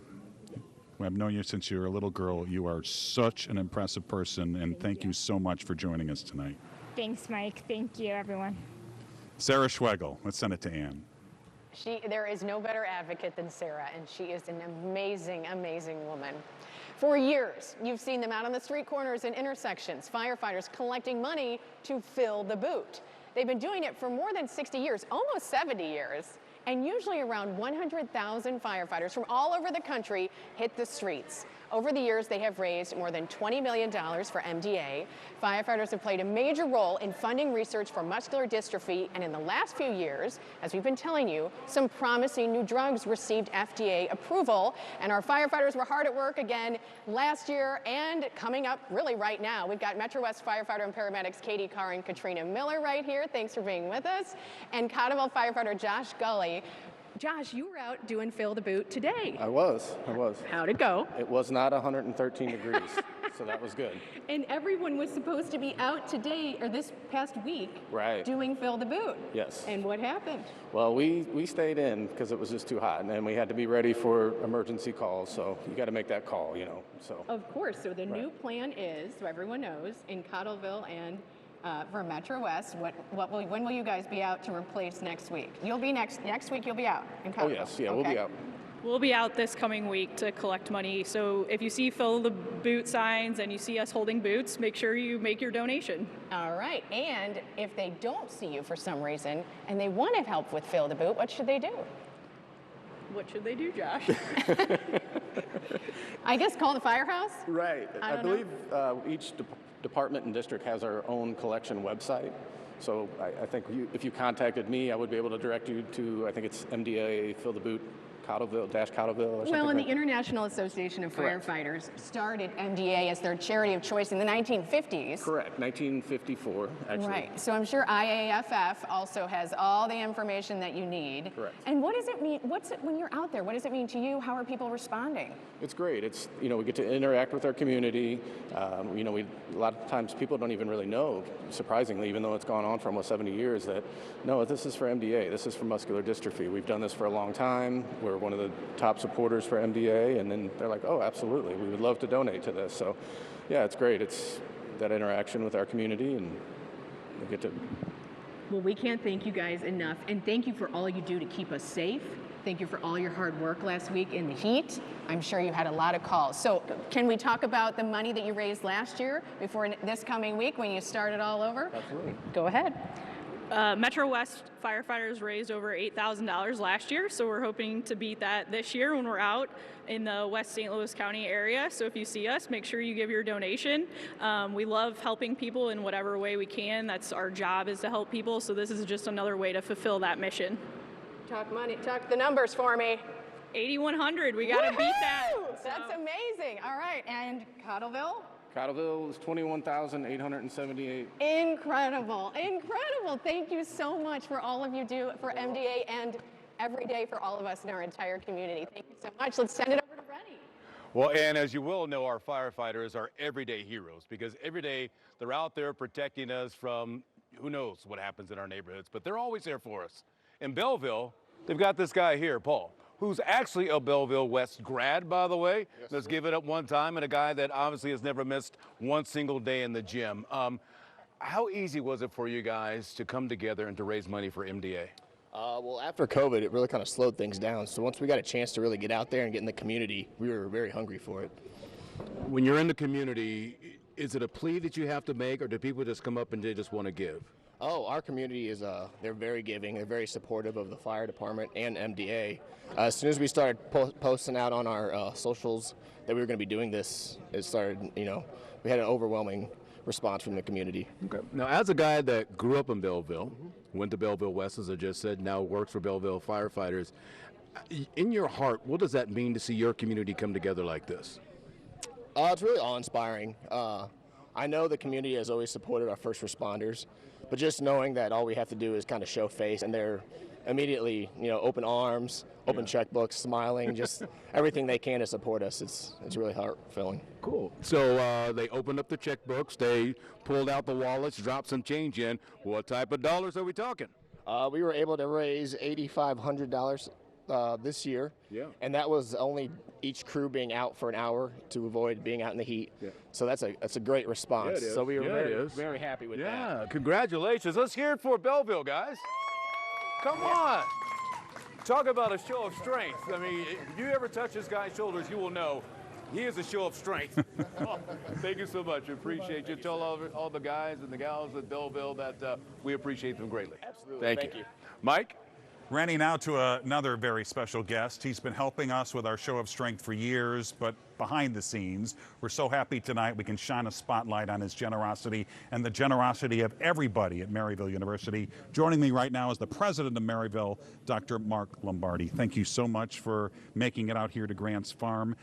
I've known you since you were a little girl. You are such an impressive person, and thank you so much for joining us tonight. Thanks, Mike. Thank you, everyone. Sarah Schwegel. Let's send it to Anne. There is no better advocate than Sarah, and she is an amazing, amazing woman. For years, you've seen them out on the street corners and intersections, firefighters collecting money to fill the boot. They've been doing it for more than 60 years, almost 70 years, and usually around 100,000 firefighters from all over the country hit the streets. Over the years, they have raised more than $20 million for MDA. Firefighters have played a major role in funding research for muscular dystrophy, and in the last few years, as we've been telling you, some promising new drugs received FDA approval, and our firefighters were hard at work again last year and coming up really right now. We've got Metro West firefighter and paramedics Katie Carr and Katrina Miller right here. Thanks for being with us. And Connell firefighter Josh Gully. Josh, you were out doing Fill the Boot today. I was. How'd it go? It was not 113 degrees, so that was good. And everyone was supposed to be out today, or this past week, Right. doing Fill the Boot. Yes. And what happened? Well, we stayed in because it was just too hot, and then we had to be ready for emergency calls, so you got to make that call, you know, so. Of course. So the new plan is, so everyone knows, in Cottleville and for Metro West, when will you guys be out to replace next week? You'll be next week. You'll be out in Cottleville. Oh yes, yeah, we'll be out. We'll be out this coming week to collect money. So if you see Fill the Boot signs and you see us holding boots, make sure you make your donation. All right. And if they don't see you for some reason and they want to help with Fill the Boot, what should they do? What should they do, Josh? I guess call the firehouse? Right. I don't believe each department and district has our own collection website. So I think if you contacted me, I would be able to direct you to, I think it's MDA Fill the Boot Cottleville or something. Well, and like the International Association of Correct. Firefighters started MDA as their charity of choice in the 1950s. Correct, 1954, actually. Right. So I'm sure IAFF also has all the information that you need. Correct. And what does it mean? When you're out there? What does it mean to you? How are people responding? It's great. It's, you know, we get to interact with our community. You know, a lot of times people don't even really know, surprisingly, even though it's gone on for almost 70 years, that no, this is for MDA. This is for muscular dystrophy. We've done this for a long time. We're one of the top supporters for MDA, and then they're like, oh, absolutely, we would love to donate to this. So, yeah, it's great. It's that interaction with our community, and we get to. Well, we can't thank you guys enough, and thank you for all you do to keep us safe. Thank you for all your hard work last week in the heat. I'm sure you had a lot of calls. So can we talk about the money that you raised last year before this coming week when you start it all over? Absolutely. Go ahead. Metro West firefighters raised over $8,000 last year, so we're hoping to beat that this year when we're out in the West St. Louis County area. So if you see us, make sure you give your donation. We love helping people in whatever way we can. That's our job, is to help people, so this is just another way to fulfill that mission. Talk money, talk the numbers for me. 8,100, we gotta beat that. That's amazing. All right, and Cottleville? Cottleville is 21,878. Incredible, incredible. Thank you so much for all of you do for MDA and every day for all of us in our entire community. Thank you so much. Let's send it over to Rene. Well, and as you will know, our firefighters are everyday heroes because every day they're out there protecting us from who knows what happens in our neighborhoods, but they're always there for us. In Belleville, they've got this guy here, Paul, who's actually a Belleville West grad, by the way. Yes, Let's sir. give it up one time, and a guy that obviously has never missed one single day in the gym. How easy was it for you guys to come together and to raise money for MDA? Well, after COVID, it really kind of slowed things down. So once we got a chance to really get out there and get in the community, we were very hungry for it. When you're in the community, is it a plea that you have to make, or do people just come up and they just want to give? Oh, our community is, they're very giving. They're very supportive of the fire department and MDA. As soon as we started posting out on our socials that we were going to be doing this, it started, you know, we had an overwhelming response from the community. Okay. Now, as a guy that grew up in Belleville, went to Belleville West, as I just said, now works for Belleville firefighters, in your heart, what does that mean to see your community come together like this? It's really awe-inspiring. I know the community has always supported our first responders, but just knowing that all we have to do is kind of show face, and they're immediately, you know, open arms, open checkbooks, smiling, just everything they can to support us. It's really heart-filling. Cool. So they opened up the checkbooks, they pulled out the wallets, dropped some change in. What type of dollars are we talking? We were able to raise $8,500 this year, and that was only each crew being out for an hour to avoid being out in the heat. So that's a great response. Yeah, it is. So we were Yeah, very happy with that. Yeah, congratulations. Let's hear it for Belleville, guys. Come on. Talk about a show of strength. I mean, if you ever touch this guy's shoulders, you will know he is a show of strength. Thank you so much. Appreciate you. Tell all the guys and the gals at Belleville that we appreciate them greatly. Absolutely. Thank you. Mike? Rene, now to another very special guest. He's been helping us with our Show of Strength for years, but behind the scenes, we're so happy tonight we can shine a spotlight on his generosity and the generosity of everybody at Maryville University. Joining me right now is the president of Maryville, Dr. Mark Lombardi. Thank you so much for making it out here to Grants Farm.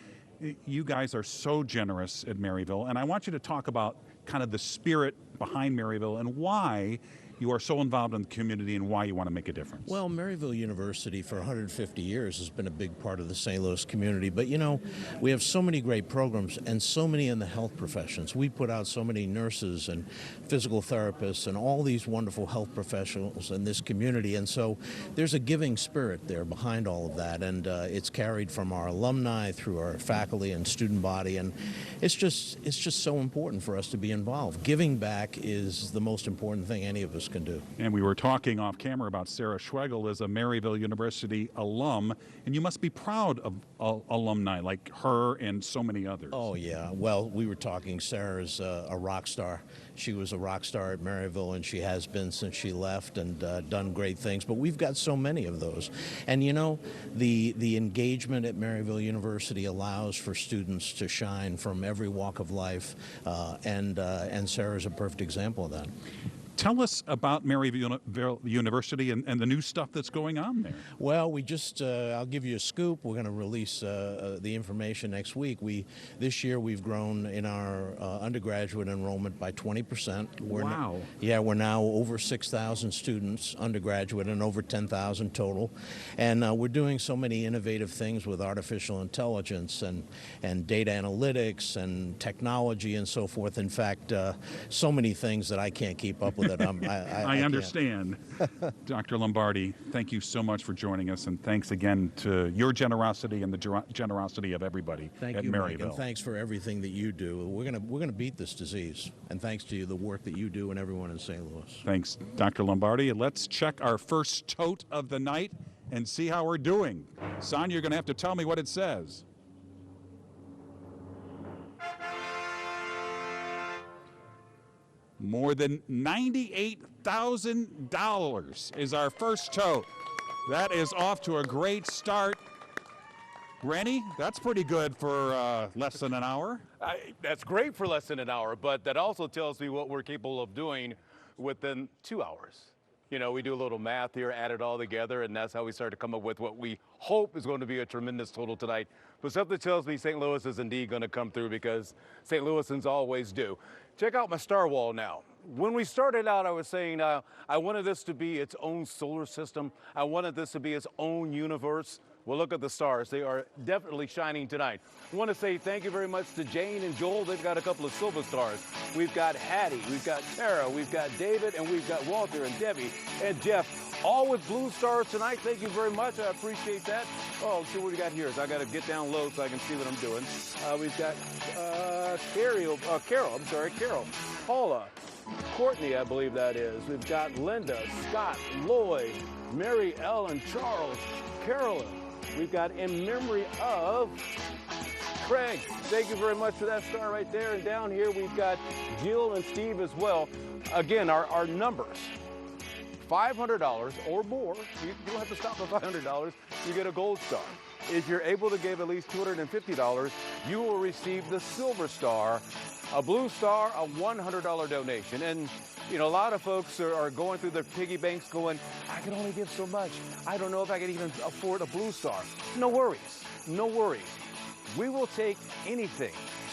You guys are so generous at Maryville, and I want you to talk about kind of the spirit behind Maryville and why you are so involved in the community and why you want to make a difference. Well, Maryville University for 150 years has been a big part of the St. Louis community, but you know, we have so many great programs and so many in the health professions. We put out so many nurses and physical therapists and all these wonderful health professionals in this community, and so there's a giving spirit there behind all of that, and it's carried from our alumni through our faculty and student body, and it's just so important for us to be involved. Giving back is the most important thing any of us can do. And we were talking off camera about Sarah Schwegel as a Maryville University alum, and you must be proud of alumni like her and so many others. Oh yeah, well, we were talking, Sarah's a rock star. She was a rock star at Maryville, and she has been since she left, and done great things, but we've got so many of those. And you know, the engagement at Maryville University allows for students to shine from every walk of life, and Sarah's a perfect example of that. Tell us about Maryville University and the new stuff that's going on there. Well, we just, I'll give you a scoop. We're going to release the information next week. This year we've grown in our undergraduate enrollment by 20%. Wow. We're now over 6,000 students, undergraduate, and over 10,000 total. And we're doing so many innovative things with artificial intelligence and data analytics and technology and so forth. In fact, so many things that I can't keep up with. I understand. Dr. Lombardi, thank you so much for joining us, and thanks again to your generosity and the generosity of everybody at Maryville. Mike, and thanks for everything that you do. We're gonna beat this disease, and thanks to you, the work that you do and everyone in St. Louis. Thanks, Dr. Lombardi. Let's check our first tote of the night and see how we're doing. Sonia, you're going to have to tell me what it says. More than $98,000 is our first tote. That is off to a great start. Rene, that's pretty good for less than an hour. That's great for less than an hour, but that also tells me what we're capable of doing within 2 hours. You know, we do a little math here, add it all together, and that's how we start to come up with what we hope is going to be a tremendous total tonight. But something tells me St. Louis is indeed going to come through, because St. Louisans always do. Check out my star wall now. When we started out, I was saying I wanted this to be its own solar system. I wanted this to be its own universe. Well, look at the stars. They are definitely shining tonight. I want to say thank you very much to Jane and Joel. They've got a couple of silver stars. We've got Hattie, we've got Tara, we've got David, and we've got Walter and Debbie and Jeff, all with blue stars tonight. Thank you very much. I appreciate that. Oh, see what we got here. So I got to get down low so I can see what I'm doing. We've got Carol, Paula, Courtney, I believe that is. We've got Linda, Scott, Lloyd, Mary Ellen, Charles, Carolyn. We've got in memory of Craig. Thank you very much for that star right there. And down here we've got Jill and Steve as well. Again, our numbers. $500 or more. You don't have to stop at $500. You get a gold star. If you're able to give at least $250, you will receive the silver star, a blue star, a $100 donation. And you know, a lot of folks are going through their piggy banks going, I can only give so much. I don't know if I can even afford a blue star. No worries, no worries. We will take anything,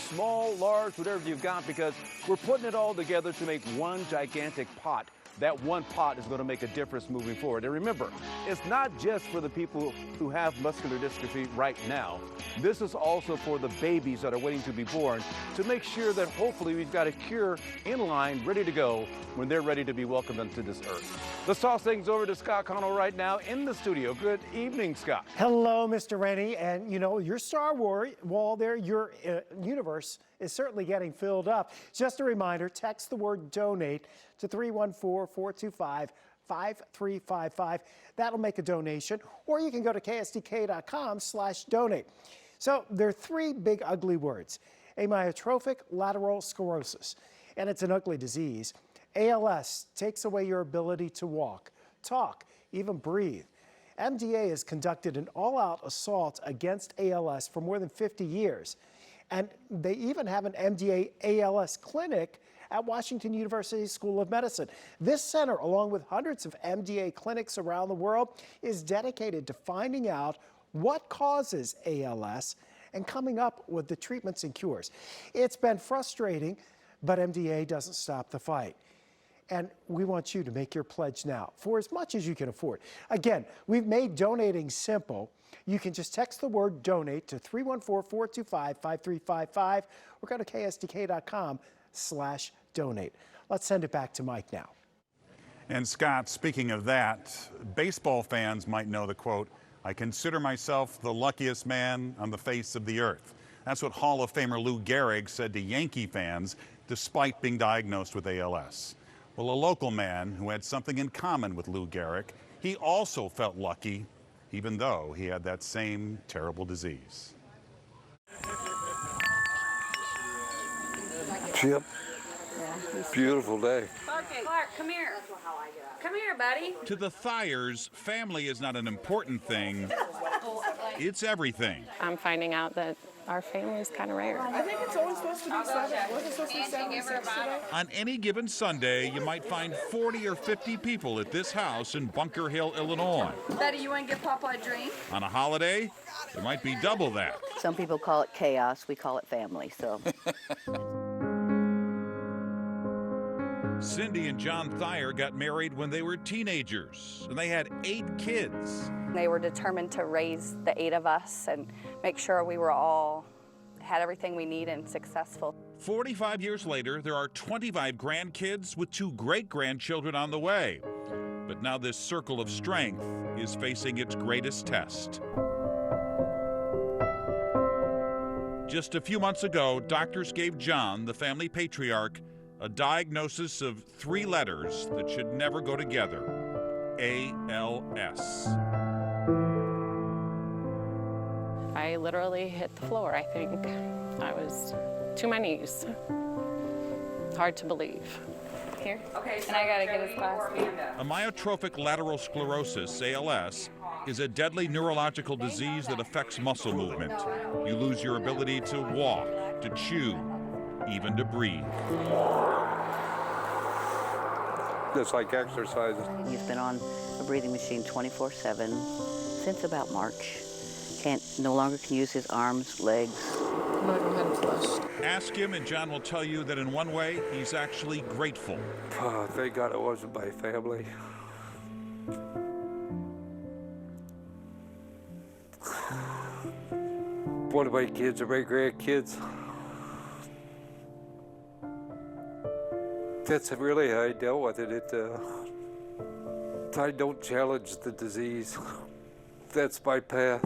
small, large, whatever you've got, because we're putting it all together to make one gigantic pot. That one pot is going to make a difference moving forward. And remember, it's not just for the people who have muscular dystrophy right now. This is also for the babies that are waiting to be born, to make sure that hopefully we've got a cure in line, ready to go when they're ready to be welcomed onto this earth. Let's toss things over to Scott Connell right now in the studio. Good evening, Scott. Hello, Mr. Rene. And you know, your star wall there, your universe is certainly getting filled up. Just a reminder, text the word donate to 314-425-5355. That'll make a donation, or you can go to ksdk.com/donate. So there are three big ugly words: amyotrophic lateral sclerosis, and it's an ugly disease. ALS takes away your ability to walk, talk, even breathe. MDA has conducted an all-out assault against ALS for more than 50 years. And they even have an MDA ALS clinic at Washington University School of Medicine. This center, along with hundreds of MDA clinics around the world, is dedicated to finding out what causes ALS and coming up with the treatments and cures. It's been frustrating, but MDA doesn't stop the fight. And we want you to make your pledge now for as much as you can afford. Again, we've made donating simple. You can just text the word donate to 314-425-5355 or go to ksdk.com/donate. Let's send it back to Mike now. And Scott, speaking of that, baseball fans might know the quote, "I consider myself the luckiest man on the face of the earth." That's what Hall of Famer Lou Gehrig said to Yankee fans despite being diagnosed with ALS. Well, a local man who had something in common with Lou Gehrig, he also felt lucky, even though he had that same terrible disease. Chip, beautiful day. Clark, come here. Come here, buddy. To the Thyers, family is not an important thing, it's everything. I'm finding out that our family is kind of rare. I think it's always supposed to be 7. Wasn't it supposed to be 76 today? On any given Sunday, you might find 40 or 50 people at this house in Bunker Hill, Illinois. Betty, you want to give Papa a drink? On a holiday, there might be double that. Some people call it chaos, we call it family, so. Cindy and John Thayer got married when they were teenagers, and they had 8 kids. They were determined to raise the 8 of us and make sure we were all had everything we need and successful. 45 years later, there are 25 grandkids with 2 great-grandchildren on the way. But now this circle of strength is facing its greatest test. Just a few months ago, doctors gave John, the family patriarch, a diagnosis of 3 letters that should never go together: ALS. I literally hit the floor. I think I was to my knees. Hard to believe. Here, Okay, and I gotta get his glass. Amyotrophic lateral sclerosis, ALS, is a deadly neurological disease that affects muscle movement. You lose your ability to walk, to chew, even to breathe. It's like exercises. He's been on a breathing machine 24/7 since about March. No longer can use his arms, legs. Ask him and John will tell you that in one way, he's actually grateful. Oh, thank God it wasn't my family. One of my kids are my grandkids. That's really how I dealt with it. I don't challenge the disease. That's my path.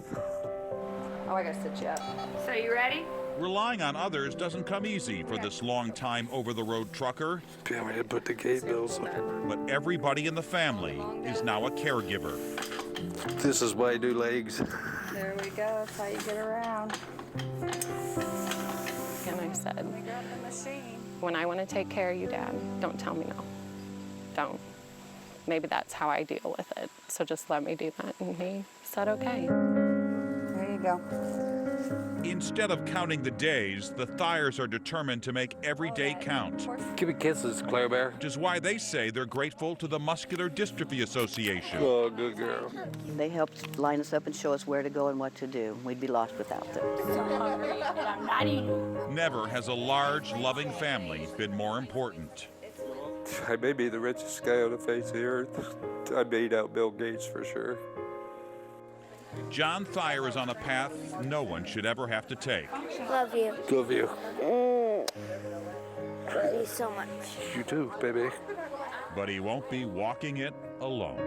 Oh, I gotta sit you up. So you ready? Relying on others doesn't come easy for this long-time over-the-road trucker. Damn, I had to put the gate bills on. But everybody in the family is now a caregiver. This is my new legs. There we go. That's how you get around. And I said, Let me grab the machine. when I want to take care of you, Dad, don't tell me no. Don't. Maybe that's how I deal with it. So just let me do that. And he said, okay. There you go. Instead of counting the days, the Thyers are determined to make every day count. Give me kisses, Claire Bear. Which is why they say they're grateful to the Muscular Dystrophy Association. Oh, good girl. They helped line us up and show us where to go and what to do. We'd be lost without them. Never has a large, loving family been more important. I may be the richest guy on the face of the earth. I beat out Bill Gates for sure. John Thayer is on a path no one should ever have to take. Love you. Love you. Love you so much. You too, baby. But he won't be walking it alone.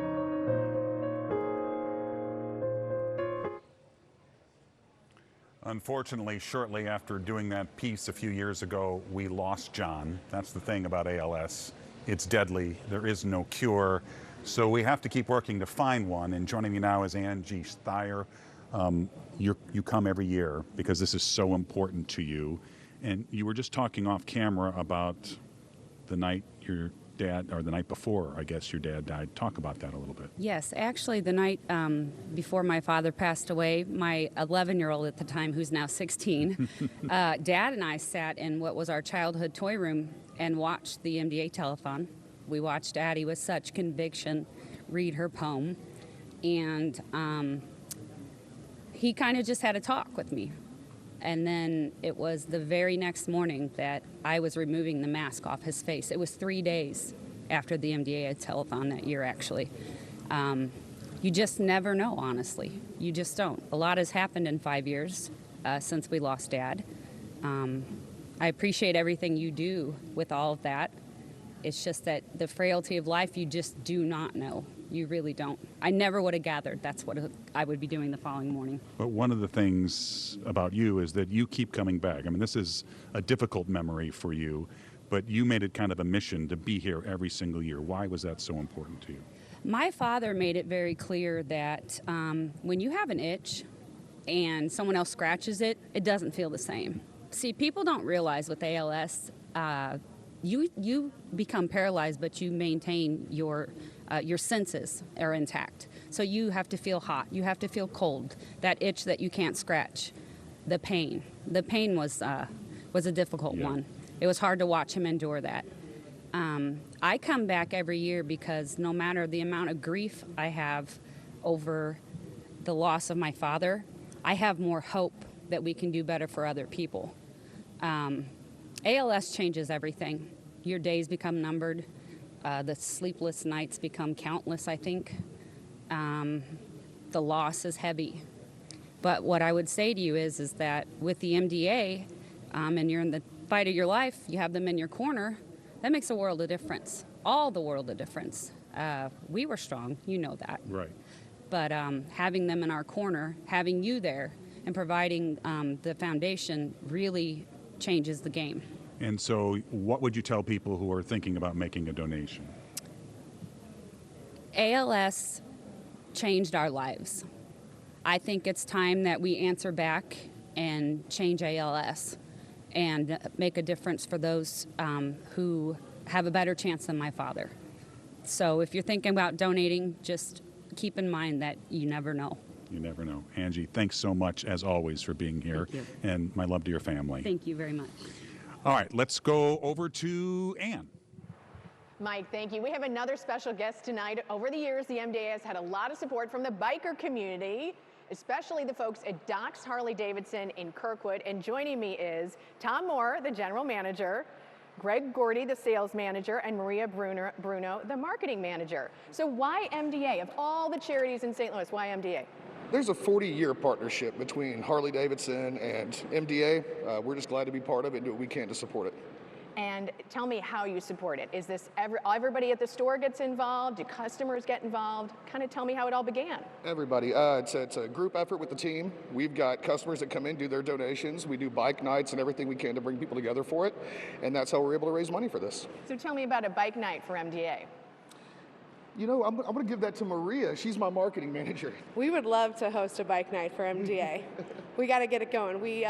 Unfortunately, shortly after doing that piece a few years ago, we lost John. That's the thing about ALS. It's deadly. There is no cure. So we have to keep working to find one. And joining me now is Angie Thayer. You come every year because this is so important to you. And you were just talking off camera about the night your dad, or the night before, I guess, your dad died. Talk about that a little bit. Yes, actually, the night before my father passed away, my 11-year-old at the time, who's now 16, Dad and I sat in what was our childhood toy room and watched the MDA telethon. We watched Addie with such conviction read her poem, and he kind of just had a talk with me. And then it was the very next morning that I was removing the mask off his face. It was 3 days after the MDA telethon that year, actually. You just never know, honestly. You just don't. A lot has happened in 5 years since we lost Dad. I appreciate everything you do with all of that. It's just that the frailty of life, you just do not know. You really don't. I never would have gathered that's what I would be doing the following morning. But one of the things about you is that you keep coming back. I mean, this is a difficult memory for you, but you made it kind of a mission to be here every single year. Why was that so important to you? My father made it very clear that when you have an itch and someone else scratches it, it doesn't feel the same. See, people don't realize with ALS, you become paralyzed, but you maintain your senses are intact. So you have to feel hot, you have to feel cold, that itch that you can't scratch, the pain. The pain was a difficult one. It was hard to watch him endure that. I come back every year because no matter the amount of grief I have over the loss of my father, I have more hope that we can do better for other people. ALS changes everything. Your days become numbered. The sleepless nights become countless, I think. The loss is heavy. But what I would say to you is that with the MDA, and you're in the fight of your life, you have them in your corner, that makes a world of difference. All the world of difference. We were strong, you know that. Right. But having them in our corner, having you there, and providing the foundation really changes the game. And so what would you tell people who are thinking about making a donation? ALS changed our lives. I think it's time that we answer back and change ALS and make a difference for those who have a better chance than my father. So if you're thinking about donating, just keep in mind that you never know. You never know. Angie, thanks so much, as always, for being here. Thank you. And my love to your family. Thank you very much. All right, let's go over to Anne. Mike, thank you. We have another special guest tonight. Over the years, the MDA has had a lot of support from the biker community, especially the folks at Doc's Harley-Davidson in Kirkwood. And joining me is Tom Moore, the general manager, Greg Gordy, the sales manager, and Maria Bruno, the marketing manager. So why MDA? Of all the charities in St. Louis, why MDA? There's a 40-year partnership between Harley-Davidson and MDA. We're just glad to be part of it and do what we can to support it. And tell me how you support it. Is this everybody at the store gets involved? Do customers get involved? Kind of tell me how it all began. Everybody. It's a group effort with the team. We've got customers that come in, do their donations. We do bike nights and everything we can to bring people together for it. And that's how we're able to raise money for this. So tell me about a bike night for MDA. You know, I'm going to give that to Maria. She's my marketing manager. We would love to host a bike night for MDA. We got to get it going. We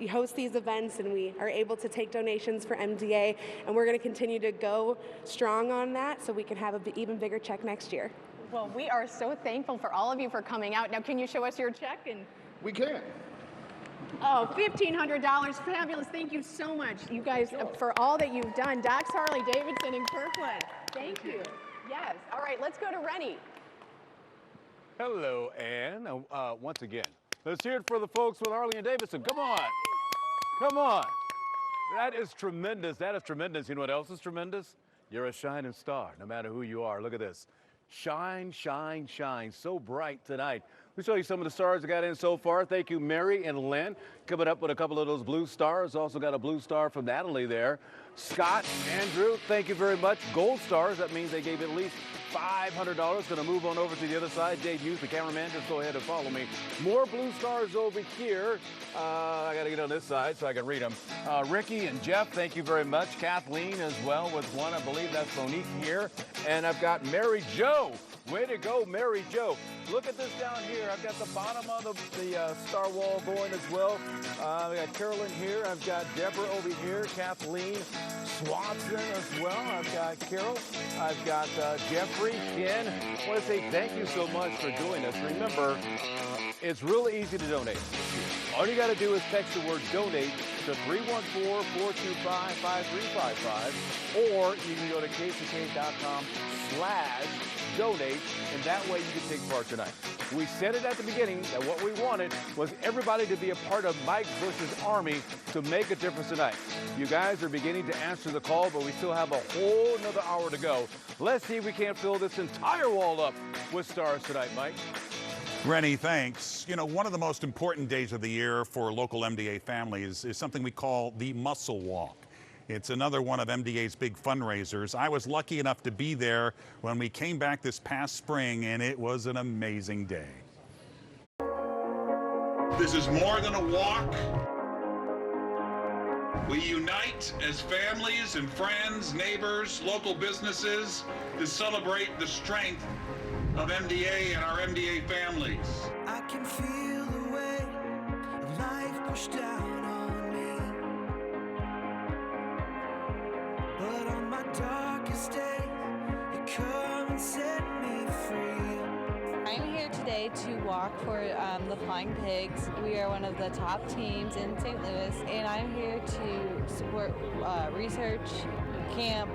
host these events and we are able to take donations for MDA, and we're going to continue to go strong on that so we can have an even bigger check next year. Well, we are so thankful for all of you for coming out. Now, can you show us your check? And we can. Oh, $1,500, fabulous. Thank you so much, you guys, for all that you've done. Doc's Harley-Davidson in Kirkwood. Thank you. Yes. All right, let's go to Rene. Hello, Anne. Once again, let's hear it for the folks with Harley and Davidson. Come on. Come on. That is tremendous. That is tremendous. You know what else is tremendous? You're a shining star, no matter who you are. Look at this. Shine, shine, shine. So bright tonight. We'll show you some of the stars that got in so far. Thank you, Mary and Lynn. Coming up with a couple of those blue stars. Also got a blue star from Natalie there. Scott, Andrew, thank you very much. Gold stars, that means they gave at least $500. Going to move on over to the other side. Dave Hughes, the cameraman, just go ahead and follow me. More blue stars over here. I got to get on this side so I can read them. Ricky and Jeff, thank you very much. Kathleen as well with one. I believe that's Monique here. And I've got Mary Jo Way to go, Mary Jo. Look at this down here. I've got the bottom of the star wall going as well. I've got Carolyn here. I've got Deborah over here. Kathleen Swanson as well. I've got Carol. I've got Jeffrey, Ken. I want to say thank you so much for doing this. Remember, it's really easy to donate. All you got to do is text the word donate to 314-425-5355, or you can go to KSDK.com/donate, and that way you can take part tonight. We said it at the beginning that what we wanted was everybody to be a part of Mike Bush's army to make a difference tonight. You guys are beginning to answer the call, but we still have a whole another hour to go. Let's see if we can't fill this entire wall up with stars tonight, Mike. Rene, thanks. You know, one of the most important days of the year for local MDA families is something we call the Muscle Walk. It's another one of MDA's big fundraisers. I was lucky enough to be there when we came back this past spring, and it was an amazing day. This is more than a walk. We unite as families and friends, neighbors, local businesses to celebrate the strength of MDA and our MDA families. I can feel the weight of life pushed down on me, but on my darkest day, you come and set me free. I'm here today to walk for the Flying Pigs. We are one of the top teams in St. Louis, and I'm here to support research, camp,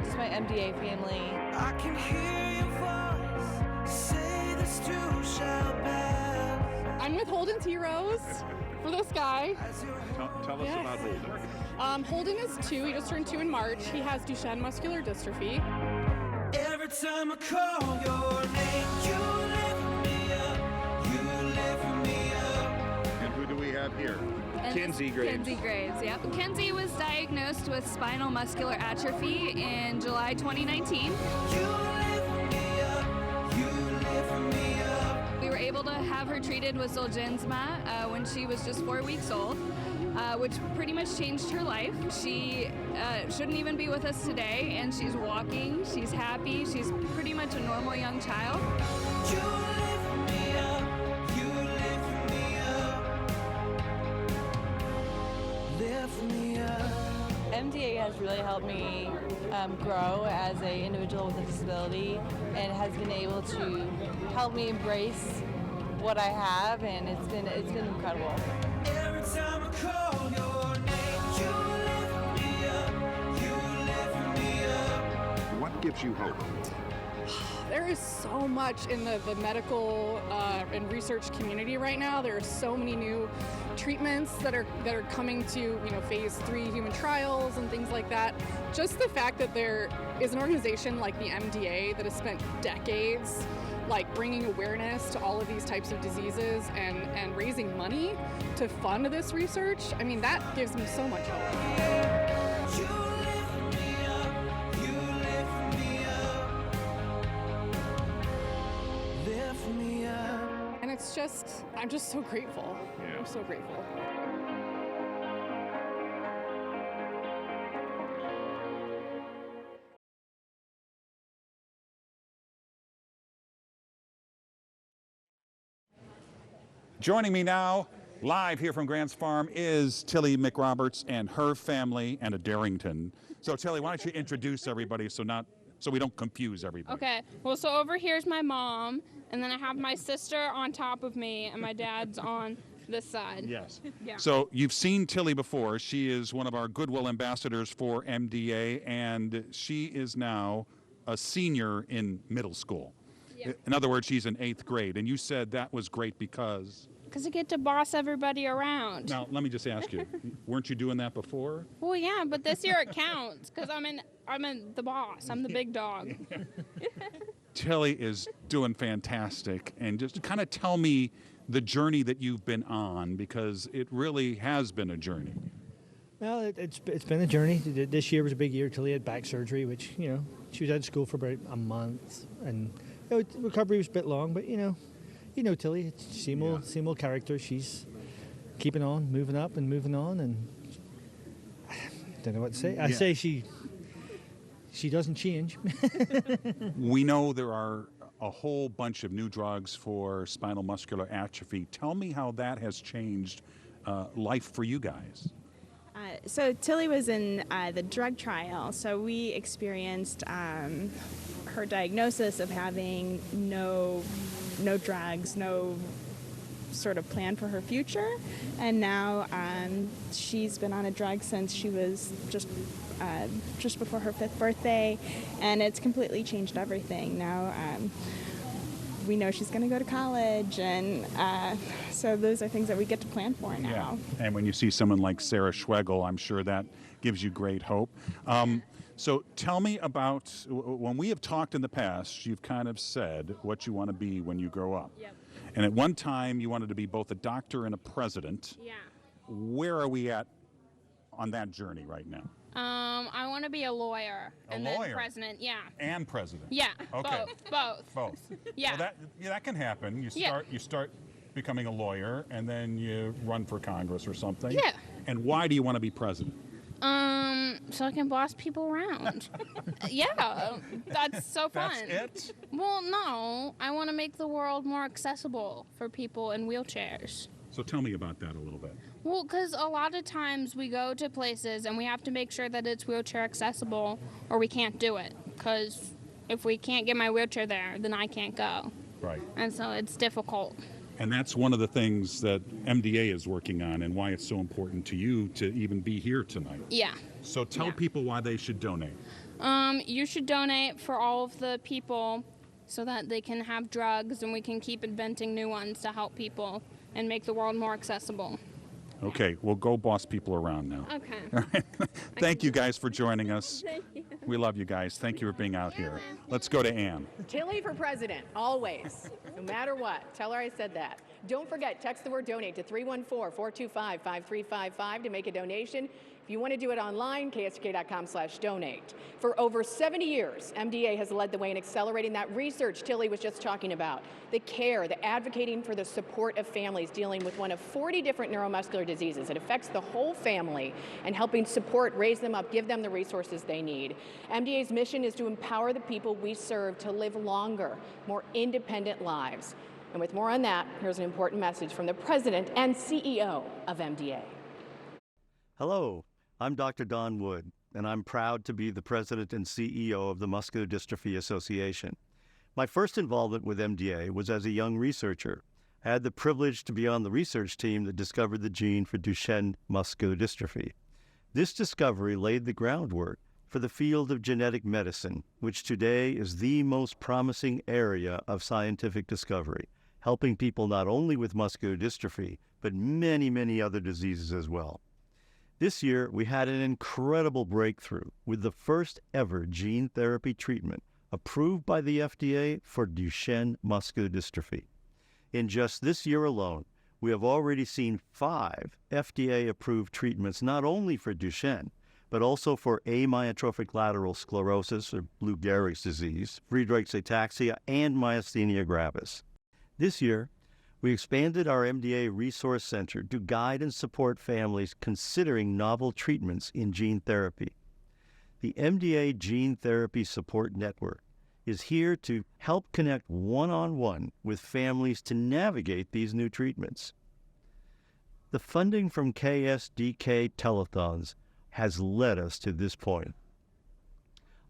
just my MDA family. I can hear your voice say this too shall pass. I'm with Holden's Heroes for this guy. Tell us about Holden. Holden is 2. He just turned 2 in March. He has Duchenne muscular dystrophy. Every time I call your name, you lift me up, you lift me up. And who do we have here? Kenzie Graves, yep. Kenzie was diagnosed with spinal muscular atrophy in July 2019. You lift me up, you lift me up. We were able to have her treated with Zolgensma when she was just 4 weeks old, which pretty much changed her life. She shouldn't even be with us today, and she's walking, she's happy, she's pretty much a normal young child. You lift me up, you lift me up. Lift me up. MDA has really helped me grow as an individual with a disability, and has been able to help me embrace what I have, and it's been incredible. Every time I call your name, you lift me up, you lift me up. What gives you hope? There is so much in the medical and research community right now. There are so many new treatments that are coming to phase 3 human trials and things like that. Just the fact that there is an organization like the MDA that has spent decades bringing awareness to all of these types of diseases and raising money to fund this research, that gives me so much hope. You lift me up, you lift me up. Lift me up. And I'm just so grateful. Yeah. I'm so grateful. Joining me now, live here from Grants Farm, is Tilly McRoberts and her family and a Darrington. So Tilly, why don't you introduce everybody so we don't confuse everybody. Okay, well, so over here's my mom, and then I have my sister on top of me, and my dad's on this side. Yes. Yeah. So you've seen Tilly before. She is one of our Goodwill ambassadors for MDA, and she is now a senior in middle school. Yeah. In other words, she's in 8th grade, and you said that was great because I get to boss everybody around. Now, let me just ask you, weren't you doing that before? Well, yeah, but this year it counts because I'm in the boss. I'm the big dog. Tilly is doing fantastic, and just kind of tell me the journey that you've been on, because it really has been a journey. Well, it's been a journey. This year was a big year. Tilly had back surgery, which, she was out of school for about a month, and recovery was a bit long, but Tilly, same old character. She's keeping on, moving up and moving on, and I don't know what to say. I say she she doesn't change. We know there are a whole bunch of new drugs for spinal muscular atrophy. Tell me how that has changed life for you guys. So Tilly was in the drug trial, so we experienced her diagnosis of having no drugs, no sort of plan for her future, and now she's been on a drug since she was just before her 5th birthday, and it's completely changed everything. Now we know she's going to go to college, and so those are things that we get to plan for now. Yeah. And when you see someone like Sarah Schwegel, I'm sure that gives you great hope. So tell me about, when we have talked in the past, you've kind of said what you want to be when you grow up. Yep. And at one time, you wanted to be both a doctor and a president. Yeah. Where are we at on that journey right now? I want to be a lawyer. And lawyer? then president, yeah. And president? Yeah, Okay. both. Both. Yeah. Well, that can happen. You start becoming a lawyer, and then you run for Congress or something. Yeah. And why do you want to be president? So I can boss people around. Yeah, that's so fun. That's it? Well, no, I want to make the world more accessible for people in wheelchairs. So tell me about that a little bit. Well, because a lot of times we go to places and we have to make sure that it's wheelchair accessible or we can't do it. Because if we can't get my wheelchair there, then I can't go. Right. And so it's difficult. And that's one of the things that MDA is working on and why it's so important to you to even be here tonight. Yeah. So tell people why they should donate. You should donate for all of the people so that they can have drugs and we can keep inventing new ones to help people and make the world more accessible. Okay, we'll go boss people around now. Okay. All right. Thank you guys for joining us. Thank you. We love you guys. Thank you for being out here. Let's go to Anne. Tilly for president, always, no matter what. Tell her I said that. Don't forget, text the word donate to 314-425-5355 to make a donation. If you want to do it online, ksdk.com/donate. For over 70 years, MDA has led the way in accelerating that research Tilly was just talking about, the care, the advocating for the support of families dealing with one of 40 different neuromuscular diseases. It affects the whole family and helping support, raise them up, give them the resources they need. MDA's mission is to empower the people we serve to live longer, more independent lives. And with more on that, here's an important message from the president and CEO of MDA. Hello, I'm Dr. Don Wood, and I'm proud to be the president and CEO of the Muscular Dystrophy Association. My first involvement with MDA was as a young researcher. I had the privilege to be on the research team that discovered the gene for Duchenne muscular dystrophy. This discovery laid the groundwork for the field of genetic medicine, which today is the most promising area of scientific discovery, helping people not only with muscular dystrophy, but many, many other diseases as well. This year, we had an incredible breakthrough with the first ever gene therapy treatment approved by the FDA for Duchenne muscular dystrophy. In just this year alone, we have already seen 5 FDA-approved treatments not only for Duchenne, but also for amyotrophic lateral sclerosis, or Lou Gehrig's disease, Friedreich's ataxia, and myasthenia gravis. This year, we expanded our MDA Resource Center to guide and support families considering novel treatments in gene therapy. The MDA Gene Therapy Support Network is here to help connect one-on-one with families to navigate these new treatments. The funding from KSDK telethons has led us to this point.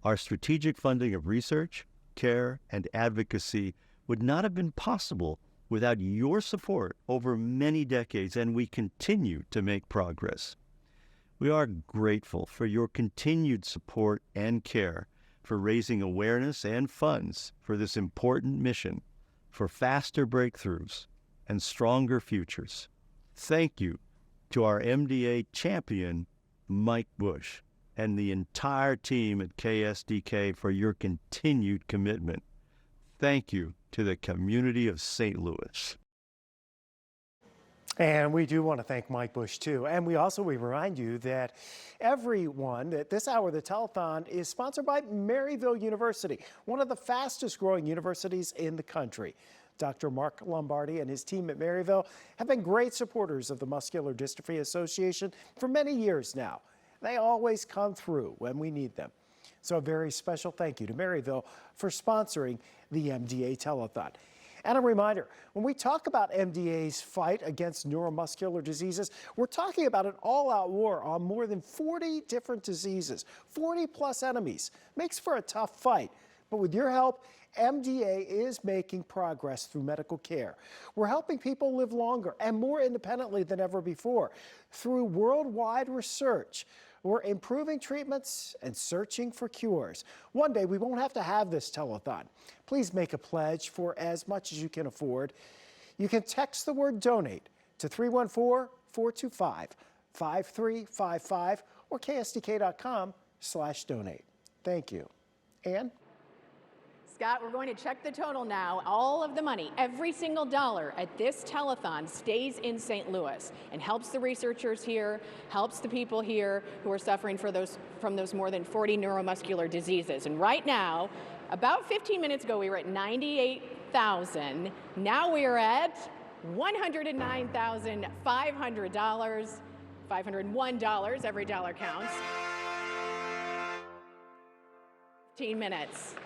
Our strategic funding of research, care, and advocacy would not have been possible without your support over many decades, and we continue to make progress. We are grateful for your continued support and care for raising awareness and funds for this important mission for faster breakthroughs and stronger futures. Thank you to our MDA champion, Mike Bush, and the entire team at KSDK for your continued commitment. Thank you to the community of St. Louis. And we do want to thank Mike Bush, too. And we remind you that that this hour, the telethon is sponsored by Maryville University, one of the fastest growing universities in the country. Dr. Mark Lombardi and his team at Maryville have been great supporters of the Muscular Dystrophy Association for many years now. They always come through when we need them. So a very special thank you to Maryville for sponsoring the MDA Telethon. And a reminder, when we talk about MDA's fight against neuromuscular diseases, we're talking about an all-out war on more than 40 different diseases, 40 plus enemies. Makes for a tough fight, but with your help, MDA is making progress through medical care. We're helping people live longer and more independently than ever before through worldwide research. We're improving treatments and searching for cures. One day we won't have to have this telethon. Please make a pledge for as much as you can afford. You can text the word donate to 314-425-5355 or ksdk.com/donate. Thank you. Ann? Scott, we're going to check the total now. All of the money, every single dollar at this telethon stays in St. Louis and helps the researchers here, helps the people here who are suffering from those more than 40 neuromuscular diseases. And right now, about 15 minutes ago, we were at $98,000. Now we are at $109,500, $501. Every dollar counts. 15 minutes.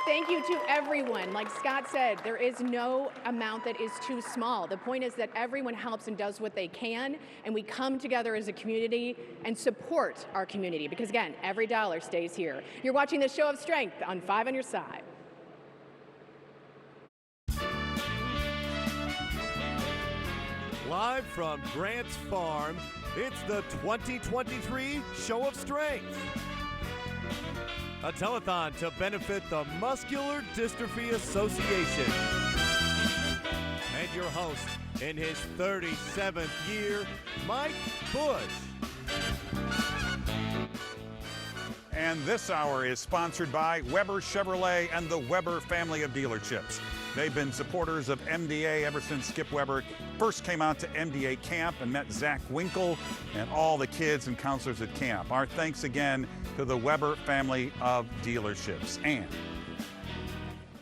Thank you to everyone. Like Scott said, there is no amount that is too small. The point is that everyone helps and does what they can, and we come together as a community and support our community, because again, every dollar stays here. You're watching the Show of Strength on 5 on Your Side. Live from Grant's Farm, it's the 2023 Show of Strength. A telethon to benefit the Muscular Dystrophy Association. And your host, in his 37th year, Mike Bush. And this hour is sponsored by Weber Chevrolet and the Weber family of dealerships. They've been supporters of MDA ever since Skip Weber first came out to MDA camp and met Zach Winkle and all the kids and counselors at camp. Our thanks again to the Weber family of dealerships. Ann.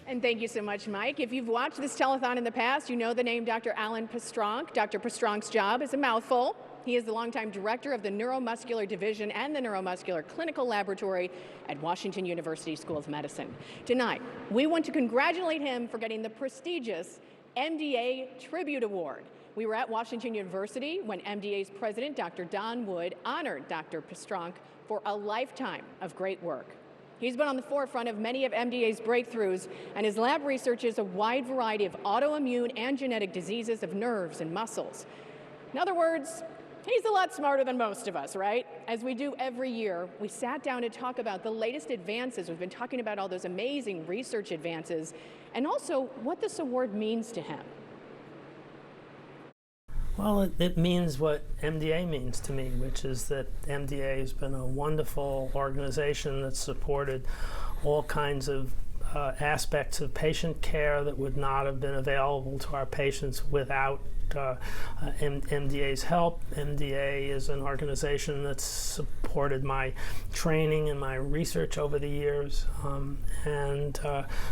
And thank you so much, Mike. If you've watched this telethon in the past, you know the name Dr. Alan Pastronk. Dr. Pastronk's job is a mouthful. He is the longtime director of the Neuromuscular Division and the Neuromuscular Clinical Laboratory at Washington University School of Medicine. Tonight, we want to congratulate him for getting the prestigious MDA Tribute Award. We were at Washington University when MDA's president, Dr. Don Wood, honored Dr. Pastronk for a lifetime of great work. He's been on the forefront of many of MDA's breakthroughs, and his lab researches a wide variety of autoimmune and genetic diseases of nerves and muscles. In other words, he's a lot smarter than most of us, right? As we do every year, we sat down to talk about the latest advances. We've been talking about all those amazing research advances and also what this award means to him. Well, it means what MDA means to me, which is that MDA has been a wonderful organization that's supported all kinds of aspects of patient care that would not have been available to our patients without MDA's help. MDA is an organization that's supported my training and my research over the years, and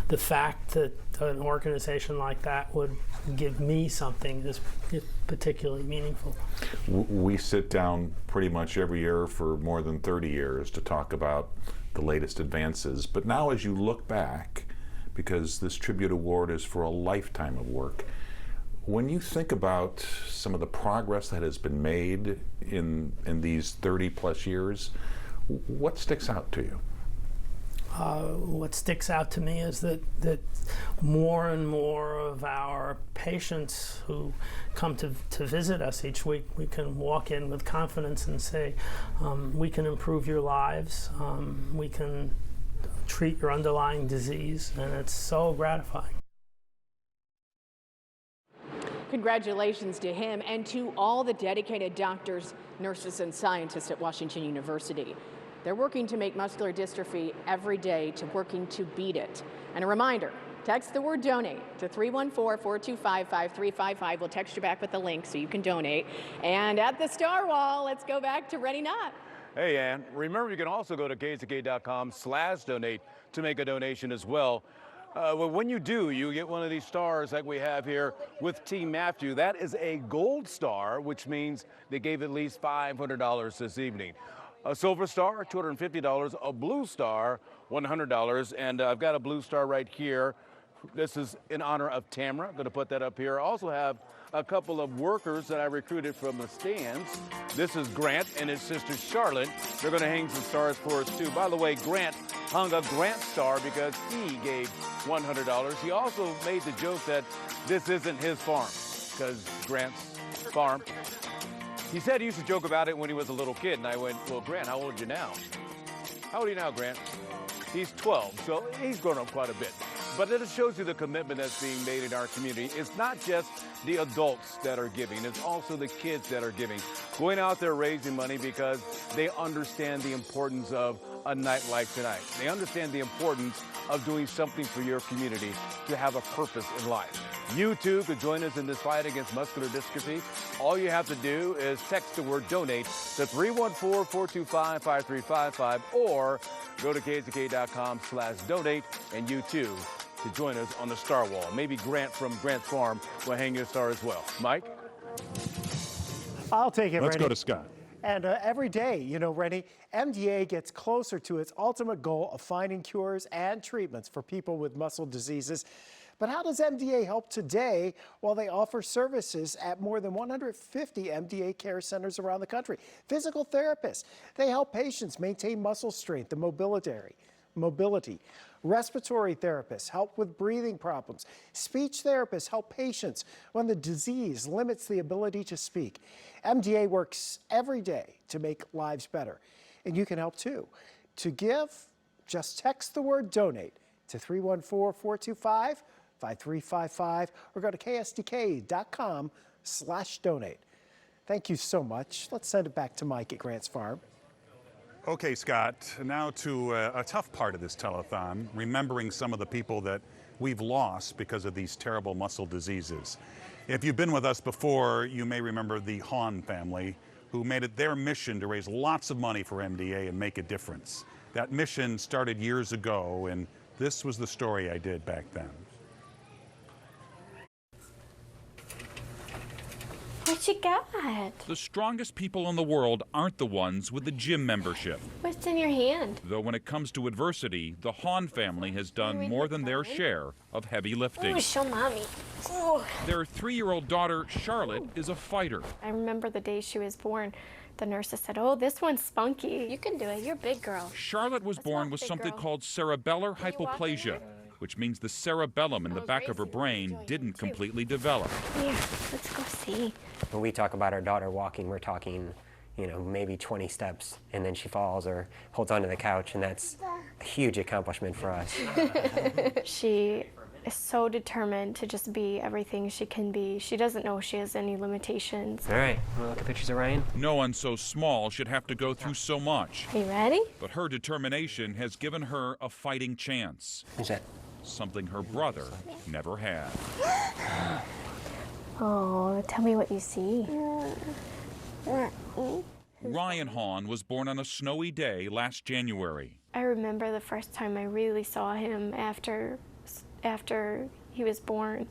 the fact that an organization like that would give me something is particularly meaningful. We sit down pretty much every year for more than 30 years to talk about the latest advances, but now as you look back, because this tribute award is for a lifetime of work, when you think about some of the progress that has been made in these 30 plus years, what sticks out to you? What sticks out to me is that more and more of our patients who come to visit us each week, we can walk in with confidence and say, we can improve your lives, we can treat your underlying disease, and it's so gratifying. Congratulations to him and to all the dedicated doctors, nurses, and scientists at Washington University. They're working to make muscular dystrophy every day, to working to beat it. And a reminder, text the word donate to 314-425-5355. We'll text you back with the link so you can donate. And at the Star Wall, let's go back to Rene Knott. Hey, Ann, remember you can also go to ksdk.com/donate to make a donation as well. Well, when you do, you get one of these stars like we have here with Team Matthew. That is a gold star, which means they gave at least $500 this evening. A silver star, $250. A blue star, $100. And I've got a blue star right here. This is in honor of Tamara. I'm going to put that up here. I also have a couple of workers that I recruited from the stands. This is Grant and his sister Charlotte. They're going to hang some stars for us too. By the way, Grant hung a Grant star because he gave $100. He also made the joke that this isn't his farm, because Grant's farm. He said he used to joke about it when he was a little kid, and I went, well, Grant, how old are you now? How old are you now, Grant? He's 12, so he's grown up quite a bit. But it shows you the commitment that's being made in our community. It's not just the adults that are giving, it's also the kids that are giving. Going out there raising money because they understand the importance of a night like tonight. They understand the importance of doing something for your community to have a purpose in life. You too could join us in this fight against muscular dystrophy. All you have to do is text the word donate to 314-425-5355 or go to KSDK.com/donate, and you too to join us on the star wall. Maybe Grant from Grant's Farm will hang your star as well. Mike? I'll take it, Let's Rene. go to Scott. And every day, you know, Rene, MDA gets closer to its ultimate goal of finding cures and treatments for people with muscle diseases. But how does MDA help today while they offer services at more than 150 MDA care centers around the country? Physical therapists, they help patients maintain muscle strength and mobility. Respiratory therapists help with breathing problems. Speech therapists help patients when the disease limits the ability to speak. MDA works every day to make lives better, and you can help too. To give, just text the word donate to 314-425-5355 or go to KSDK.com/donate. Thank you so much. Let's send it back to Mike at Grant's Farm. Okay, Scott, now to a tough part of this telethon, remembering some of the people that we've lost because of these terrible muscle diseases. If you've been with us before, you may remember the Hahn family, who made it their mission to raise lots of money for MDA and make a difference. That mission started years ago, and this was the story I did back then. What you got? The strongest people in the world aren't the ones with the gym membership. What's in your hand? Though when it comes to adversity, the Hahn family has done more than their share of heavy lifting. Ooh, show mommy. Ooh. Their 3-year-old daughter, Charlotte, is a fighter. I remember the day she was born. The nurses said, oh, this one's spunky. You can do it. You're a big girl. Charlotte was born with something called cerebellar hypoplasia, which means the cerebellum in the back of her brain didn't completely develop. Here, let's go see. When we talk about our daughter walking, we're talking, you know, maybe 20 steps, and then she falls or holds onto the couch, and that's a huge accomplishment for us. She is so determined to just be everything she can be. She doesn't know she has any limitations. All right, want to look at pictures of Ryan? No one so small should have to go through so much. Are you ready? But her determination has given her a fighting chance. Who's that? Something her brother never had. Oh, tell me what you see. Ryan Hahn was born on a snowy day last January. I remember the first time I really saw him after he was born.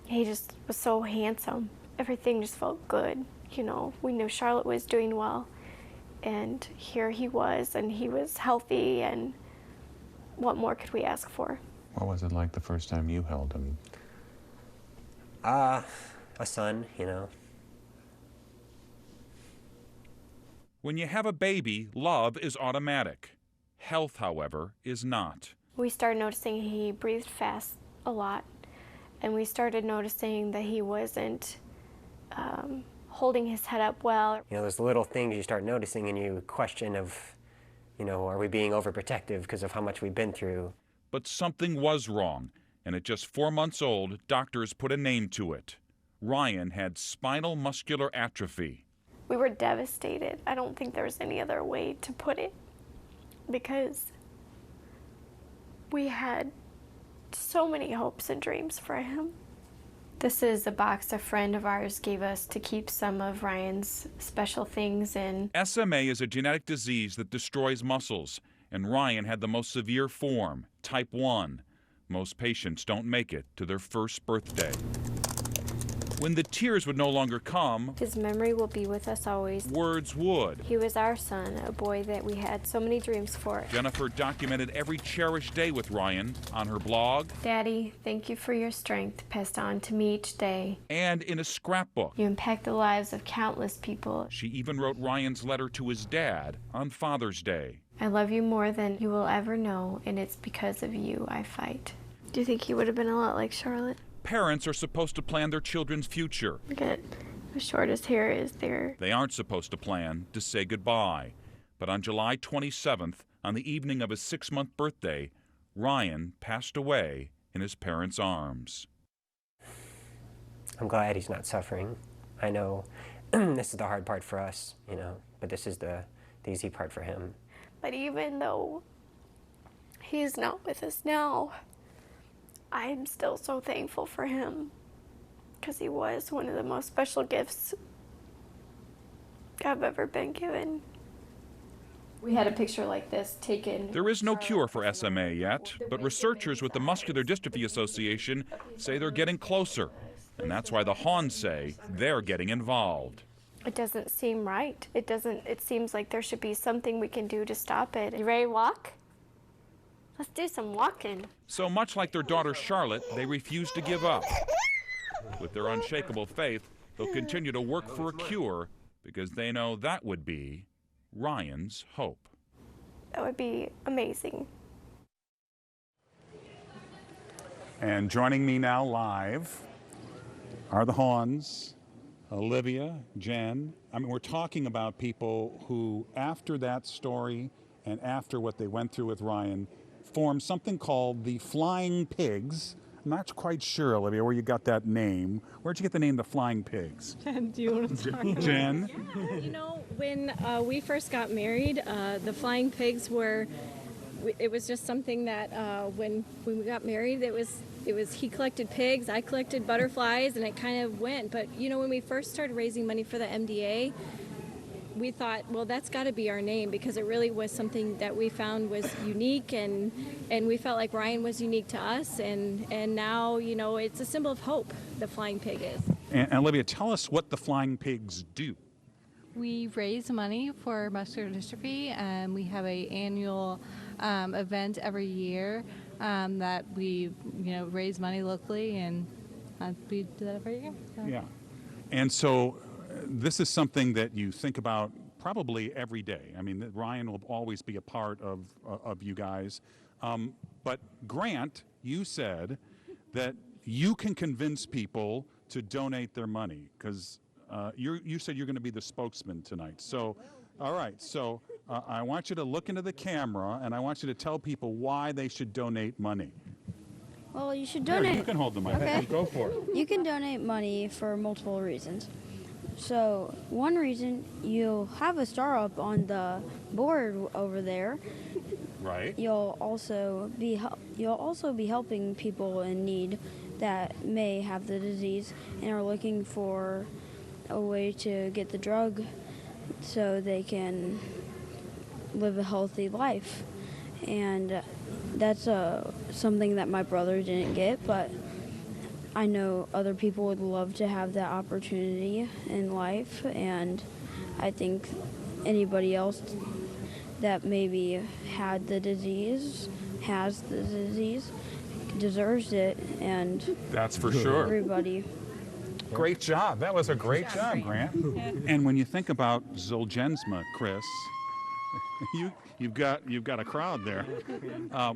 He just was so handsome. Everything just felt good. You know, we knew Charlotte was doing well, and here he was, and he was healthy, and what more could we ask for? What was it like the first time you held him? A son, you know. When you have a baby, love is automatic. Health, however, is not. We started noticing he breathed fast a lot, and we started noticing that he wasn't holding his head up well. You know, those little things you start noticing and you question of, you know, are we being overprotective because of how much we've been through? But something was wrong, and at just 4 months old, doctors put a name to it. Ryan had spinal muscular atrophy. We were devastated. I don't think there was any other way to put it, because we had so many hopes and dreams for him. This is a box a friend of ours gave us to keep some of Ryan's special things in. SMA is a genetic disease that destroys muscles, and Ryan had the most severe form, type 1. Most patients don't make it to their first birthday. When the tears would no longer come, His memory will be with us always. words would. He was our son, a boy that we had so many dreams for. Jennifer documented every cherished day with Ryan on her blog Daddy, thank you for your strength passed on to me each day. and in a scrapbook. You impact the lives of countless people. She even wrote Ryan's letter to his dad on Father's Day. I love you more than you will ever know, and it's because of you I fight. Do you think he would have been a lot like Charlotte? Parents are supposed to plan their children's future. Look at how short his hair is there. They aren't supposed to plan to say goodbye. But on July 27th, on the evening of his 6-month birthday, Ryan passed away in his parents' arms. I'm glad he's not suffering. I know this is the hard part for us, you know, but this is the easy part for him. But even though he's not with us now, I am still so thankful for him, because he was one of the most special gifts I've ever been given. We had a picture like this taken. There is no cure for SMA yet, but researchers with the Muscular Dystrophy Association say they're getting closer. And that's why the Hawns say they're getting involved. It doesn't seem right. It seems like there should be something we can do to stop it. You ready to walk? Let's do some walking. So much like their daughter Charlotte, they refuse to give up. With their unshakable faith, they'll continue to work for a cure because they know that would be Ryan's hope. That would be amazing. And joining me now live are the Hawns, Olivia, Jen. I mean, we're talking about people who, after that story and after what they went through with Ryan, formed something called the Flying Pigs. I'm not quite sure, Olivia, where you got that name. Where'd you get the name the Flying Pigs? Jen, do you want to start? Jen? Yeah, you know, when we first got married, the Flying Pigs were, it was just something that when we got married, it was he collected pigs, I collected butterflies, and it kind of went. But, you know, when we first started raising money for the MDA, we thought, well, that's got to be our name, because it really was something that we found was unique, and we felt like Ryan was unique to us, and now, you know, it's a symbol of hope, the Flying Pig is. And Olivia, tell us what the Flying Pigs do. We raise money for muscular dystrophy, and we have an annual event every year that we, raise money locally, and we do that every year. So. Yeah. And so this is something that you think about probably every day. I mean, Ryan will always be a part of you guys. But Grant, you said that you can convince people to donate their money, because you said you're going to be the spokesman tonight. So, all right. So I want you to look into the camera, and I want you to tell people why they should donate money. Well, you should donate. Here, you can hold the mic. Okay. Go for it. You can donate money for multiple reasons. So one reason, you'll have a star up on the board over there. Right. You'll also be helping people in need that may have the disease and are looking for a way to get the drug so they can live a healthy life. And that's something that my brother didn't get, but I know other people would love to have that opportunity in life, and I think anybody else that maybe has the disease, deserves it, and that's for sure. Everybody. Great job. That was a great job, Grant. And when you think about Zolgensma, Chris, you've got a crowd there.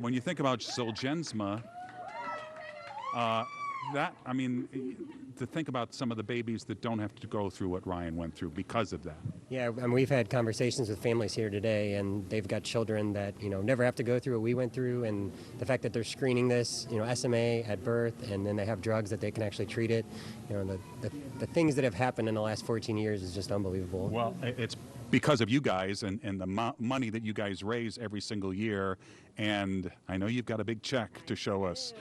When you think about Zolgensma, to think about some of the babies that don't have to go through what Ryan went through because of that. Yeah, and we've had conversations with families here today, and they've got children that, never have to go through what we went through, and the fact that they're screening this, SMA at birth, and then they have drugs that they can actually treat it. The things that have happened in the last 14 years is just unbelievable. Well, it's because of you guys and the money that you guys raise every single year, and I know you've got a big check to show us.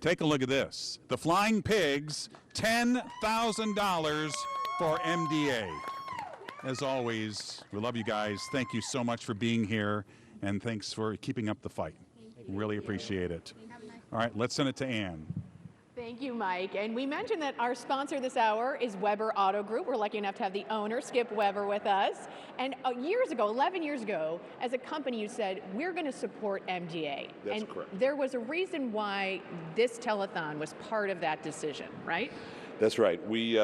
Take a look at this. The Flying Pigs, $10,000 for MDA. As always, we love you guys. Thank you so much for being here, and thanks for keeping up the fight. Really appreciate it. All right, let's send it to Anne. Thank Thank you, Mike. And we mentioned that our sponsor this hour is Weber Auto Group. We're lucky enough to have the owner, Skip Weber, with us. And years ago, 11 years ago, as a company, you said, we're going to support MDA. That's correct. There was a reason why this telethon was part of that decision, right? That's right. We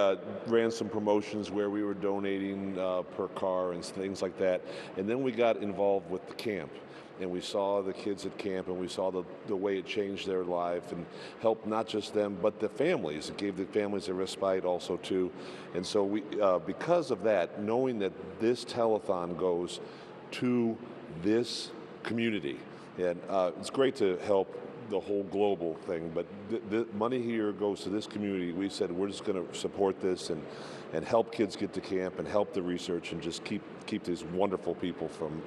ran some promotions where we were donating per car and things like that. And then we got involved with the camp. And we saw the kids at camp, and we saw the way it changed their life and helped not just them, but the families. It gave the families a respite also, too. And so we, because of that, knowing that this telethon goes to this community, and it's great to help the whole global thing, but the money here goes to this community. We said we're just going to support this and help kids get to camp and help the research and just keep these wonderful people from,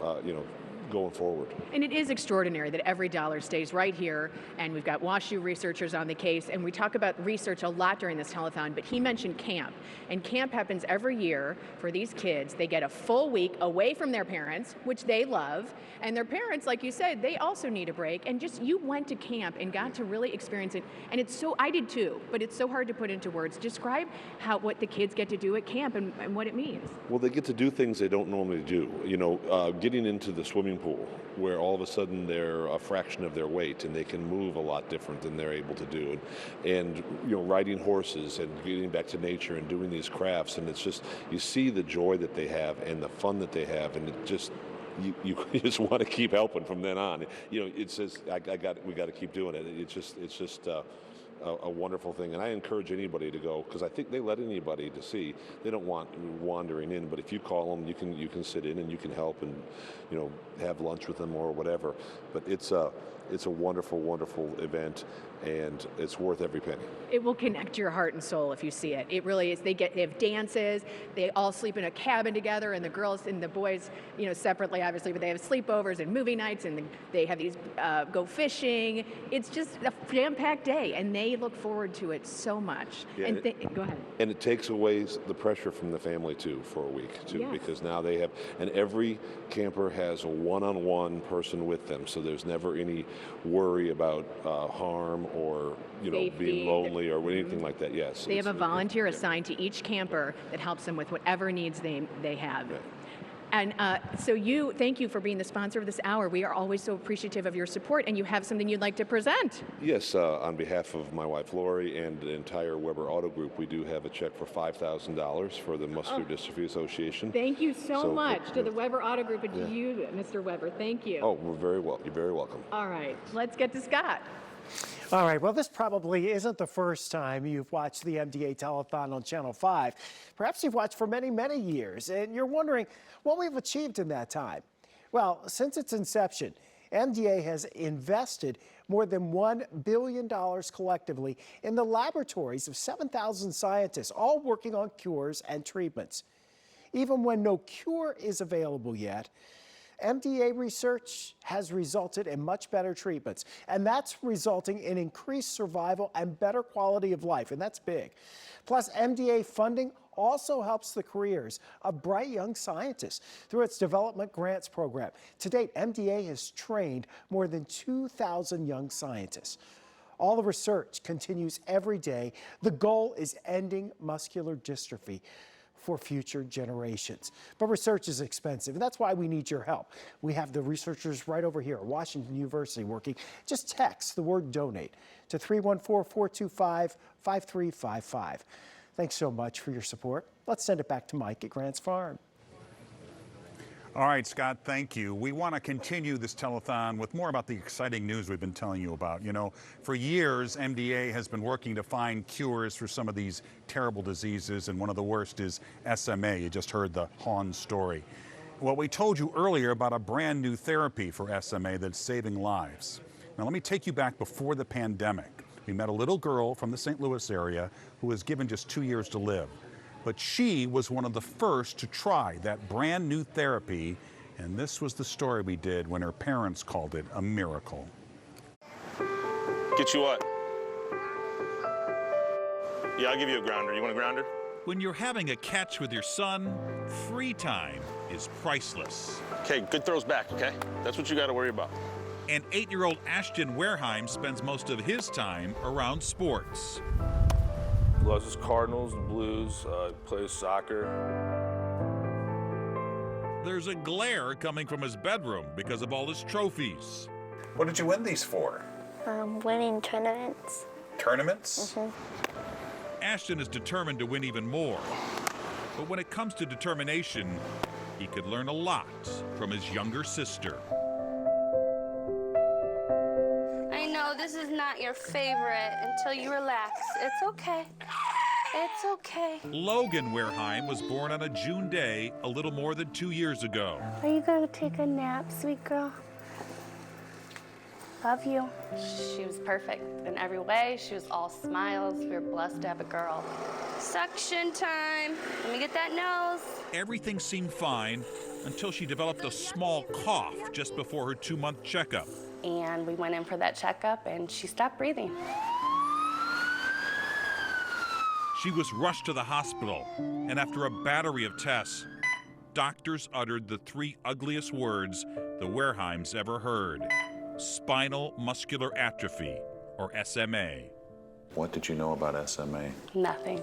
going forward. And it is extraordinary that every dollar stays right here, and we've got WashU researchers on the case, and we talk about research a lot during this telethon, but he mentioned camp, and camp happens every year for these kids. They get a full week away from their parents, which they love, and their parents, like you said, they also need a break, and just you went to camp and got to really experience it, and it's so, I did too, but it's so hard to put into words. Describe what the kids get to do at camp and what it means. Well, they get to do things they don't normally do. Getting into the swimming pool, where all of a sudden they're a fraction of their weight and they can move a lot different than they're able to do, and riding horses and getting back to nature and doing these crafts, and it's just, you see the joy that they have and the fun that they have, and it just, you just want to keep helping from then on. It says we got to keep doing it. It's just a wonderful thing, and I encourage anybody to go, because I think they let anybody to see. They don't want wandering in, but if you call them, you can sit in and you can help and have lunch with them or whatever. But it's a wonderful, wonderful event, and it's worth every penny. It will connect your heart and soul if you see it. It really is. They have dances. They all sleep in a cabin together, and the girls and the boys, separately, obviously, but they have sleepovers and movie nights, and they have these go fishing. It's just a jam-packed day, and they look forward to it so much. Yeah, and go ahead. And it takes away the pressure from the family too for a week too, Yes. because now they have, and every camper has a one-on-one person with them, so there's never any worry about harm or Safety. being lonely or anything like that. Yes, They have a volunteer assigned to each camper that helps them with whatever needs they have. Yeah. And thank you for being the sponsor of this hour. We are always so appreciative of your support, and you have something you'd like to present. Yes, on behalf of my wife Lori and the entire Weber Auto Group, we do have a check for $5,000 for the Muscular Dystrophy Association. Thank you so much to the Weber Auto Group and to you, Mr. Weber. Thank you. Oh, you're very welcome. All right, let's get to Scott. All right, well, this probably isn't the first time you've watched the MDA Telethon on Channel 5. Perhaps you've watched for many, many years, and you're wondering what we've achieved in that time. Well, since its inception, MDA has invested more than $1 billion collectively in the laboratories of 7,000 scientists, all working on cures and treatments. Even when no cure is available yet, MDA research has resulted in much better treatments, and that's resulting in increased survival and better quality of life, and that's big. Plus, MDA funding also helps the careers of bright young scientists through its development grants program. To date, MDA has trained more than 2,000 young scientists. All the research continues every day. The goal is ending muscular dystrophy for future generations. But research is expensive, and that's why we need your help. We have the researchers right over here at Washington University working. Just text the word donate to 314-425-5355. Thanks so much for your support. Let's send it back to Mike at Grants Farm. All right, Scott, thank you. We want to continue this telethon with more about the exciting news we've been telling you about. For years, MDA has been working to find cures for some of these terrible diseases, and one of the worst is SMA. You just heard the Hawn story. Well, we told you earlier about a brand new therapy for SMA that's saving lives. Now, let me take you back before the pandemic. We met a little girl from the St. Louis area who was given just 2 years to live. But she was one of the first to try that brand new therapy, and this was the story we did when her parents called it a miracle. Get you what? Yeah, I'll give you a grounder. You want a grounder? When you're having a catch with your son, free time is priceless. Okay, good throws back, okay? That's what you got to worry about. And 8-year-old Ashton Wareheim spends most of his time around sports. Loves his Cardinals, the Blues, plays soccer. There's a glare coming from his bedroom because of all his trophies. What did you win these for? Winning tournaments. Tournaments? Ashton is determined to win even more. But when it comes to determination, he could learn a lot from his younger sister. I know this is not your favorite until you relax. It's okay. It's okay. Logan Wareheim was born on a June day a little more than 2 years ago. Are you gonna take a nap, sweet girl? Love you. She was perfect in every way. She was all smiles. We were blessed to have a girl. Suction time. Let me get that nose. Everything seemed fine until she developed a small cough just before her 2-month checkup. And we went in for that checkup and she stopped breathing. She was rushed to the hospital, and after a battery of tests, doctors uttered the 3 ugliest words the Wareheims ever heard: spinal muscular atrophy, or SMA. What did you know about SMA? Nothing.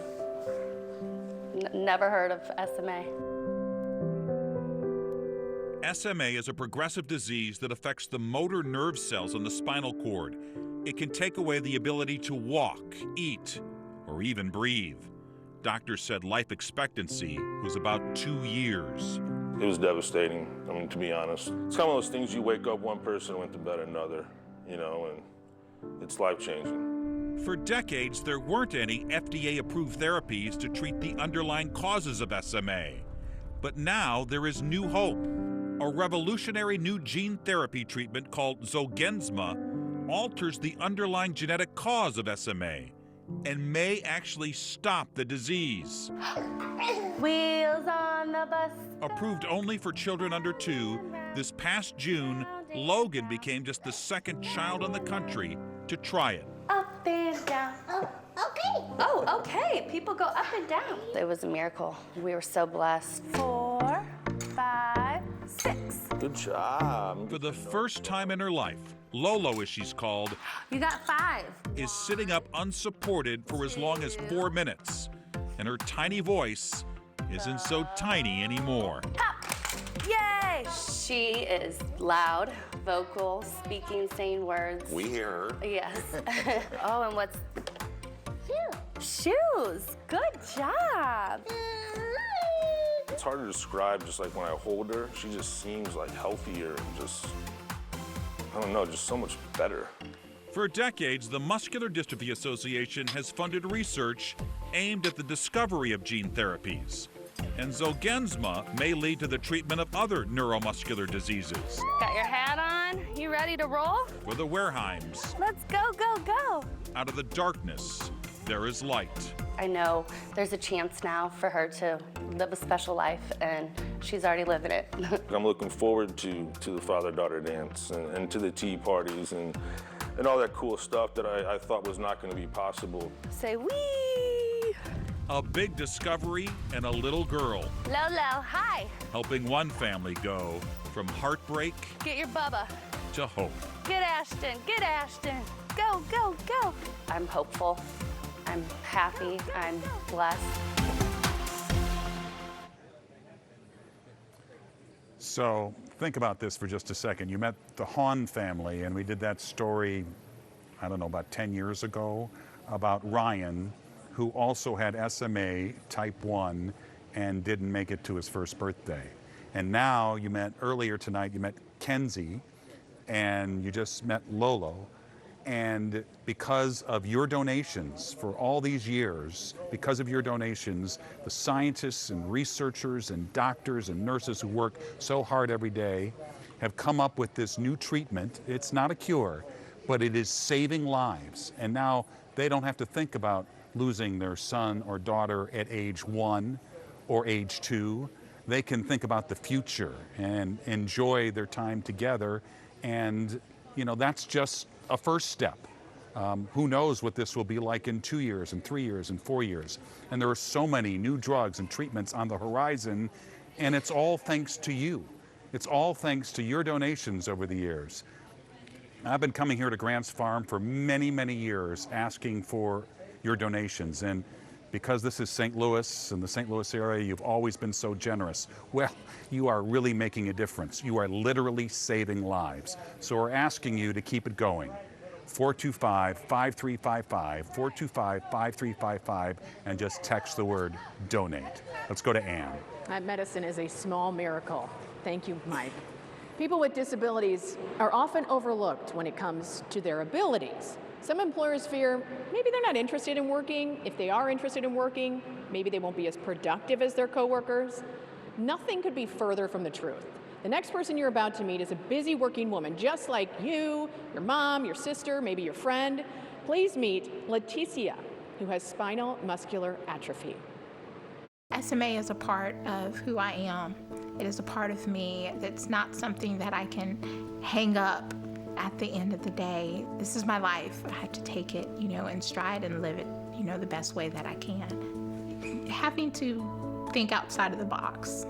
Never heard of SMA. SMA is a progressive disease that affects the motor nerve cells on the spinal cord. It can take away the ability to walk, eat, or even breathe. Doctors said life expectancy was about 2 years. It was devastating, I mean, to be honest. It's kind of those things you wake up one person, went to bed another, you know, and it's life-changing. For decades, there weren't any FDA-approved therapies to treat the underlying causes of SMA. But now there is new hope. A revolutionary new gene therapy treatment called Zolgensma alters the underlying genetic cause of SMA and may actually stop the disease. Wheels on the bus. Approved only for children under 2, this past June, Logan became just the 2nd child in the country to try it. Up and down. Oh, okay. Oh, okay. People go up and down. It was a miracle. We were so blessed. 4, 5, 6. Good job. For the first time in her life, Lolo, as she's called, You got 5. is sitting up unsupported for as long as 4 minutes. And her tiny voice isn't so tiny anymore. Yay! She is loud, vocal, speaking, saying words. We hear her. Yes. Oh, and what's... Shoes. Good job. It's hard to describe, just like when I hold her, she just seems like healthier and just, I don't know, just so much better. For decades, the Muscular Dystrophy Association has funded research aimed at the discovery of gene therapies. And Zolgensma may lead to the treatment of other neuromuscular diseases. Got your hat on? You ready to roll? For the Wareheims, Let's go, go, go. out of the darkness, there is light. I know there's a chance now for her to live a special life, and she's already living it. I'm looking forward to the father-daughter dance and to the tea parties and all that cool stuff that I thought was not going to be possible. Say wee! A big discovery and a little girl, Lolo, hi. helping one family go from heartbreak Get your Bubba. to hope. Get Ashton, get Ashton. Go, go, go. I'm hopeful. I'm happy. I'm blessed. So think about this for just a second. You met the Hawn family, and we did that story, I don't know, about 10 years ago, about Ryan, who also had SMA type 1 and didn't make it to his first birthday. And now you met, earlier tonight, you met Kenzie, and you just met Lolo. And because of your donations for all these years, because of your donations, the scientists and researchers and doctors and nurses who work so hard every day have come up with this new treatment. It's not a cure, but it is saving lives. And now they don't have to think about losing their son or daughter at age 1 or age 2. They can think about the future and enjoy their time together. And, you know, that's just a first step. Who knows what this will be like in 2 years and 3 years and 4 years. And there are so many new drugs and treatments on the horizon, and it's all thanks to you. It's all thanks to your donations over the years. I've been coming here to Grants Farm for many, many years asking for your donations. And because this is St. Louis and the St. Louis area, you've always been so generous. Well, you are really making a difference. You are literally saving lives. So we're asking you to keep it going. 425-5355, 425-5355, and just text the word donate. Let's go to Anne. That medicine is a small miracle. Thank you, Mike. People with disabilities are often overlooked when it comes to their abilities. Some employers fear maybe they're not interested in working. If they are interested in working, maybe they won't be as productive as their coworkers. Nothing could be further from the truth. The next person you're about to meet is a busy working woman, just like you, your mom, your sister, maybe your friend. Please meet Leticia, who has spinal muscular atrophy. SMA is a part of who I am. It is a part of me. It's not something that I can hang up at the end of the day. This is my life. I have to take it, in stride and live it, the best way that I can. Having to think outside of the box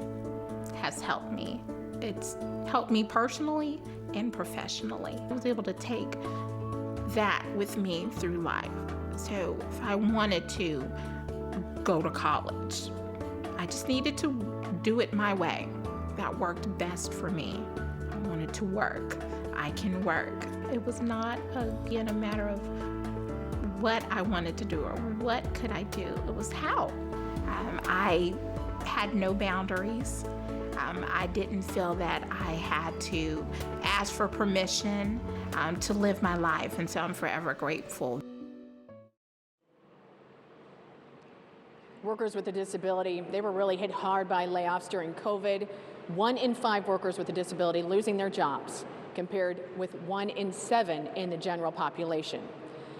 has helped me. It's helped me personally and professionally. I was able to take that with me through life. So if I wanted to go to college, I just needed to do it my way. That worked best for me. I wanted to work. I can work. It was not, again, a matter of what I wanted to do or what could I do. It was how. I had no boundaries. I didn't feel that I had to ask for permission to live my life, and so I'm forever grateful. Workers with a disability, they were really hit hard by layoffs during COVID. 1 in 5 workers with a disability losing their jobs, compared with 1 in 7 in the general population.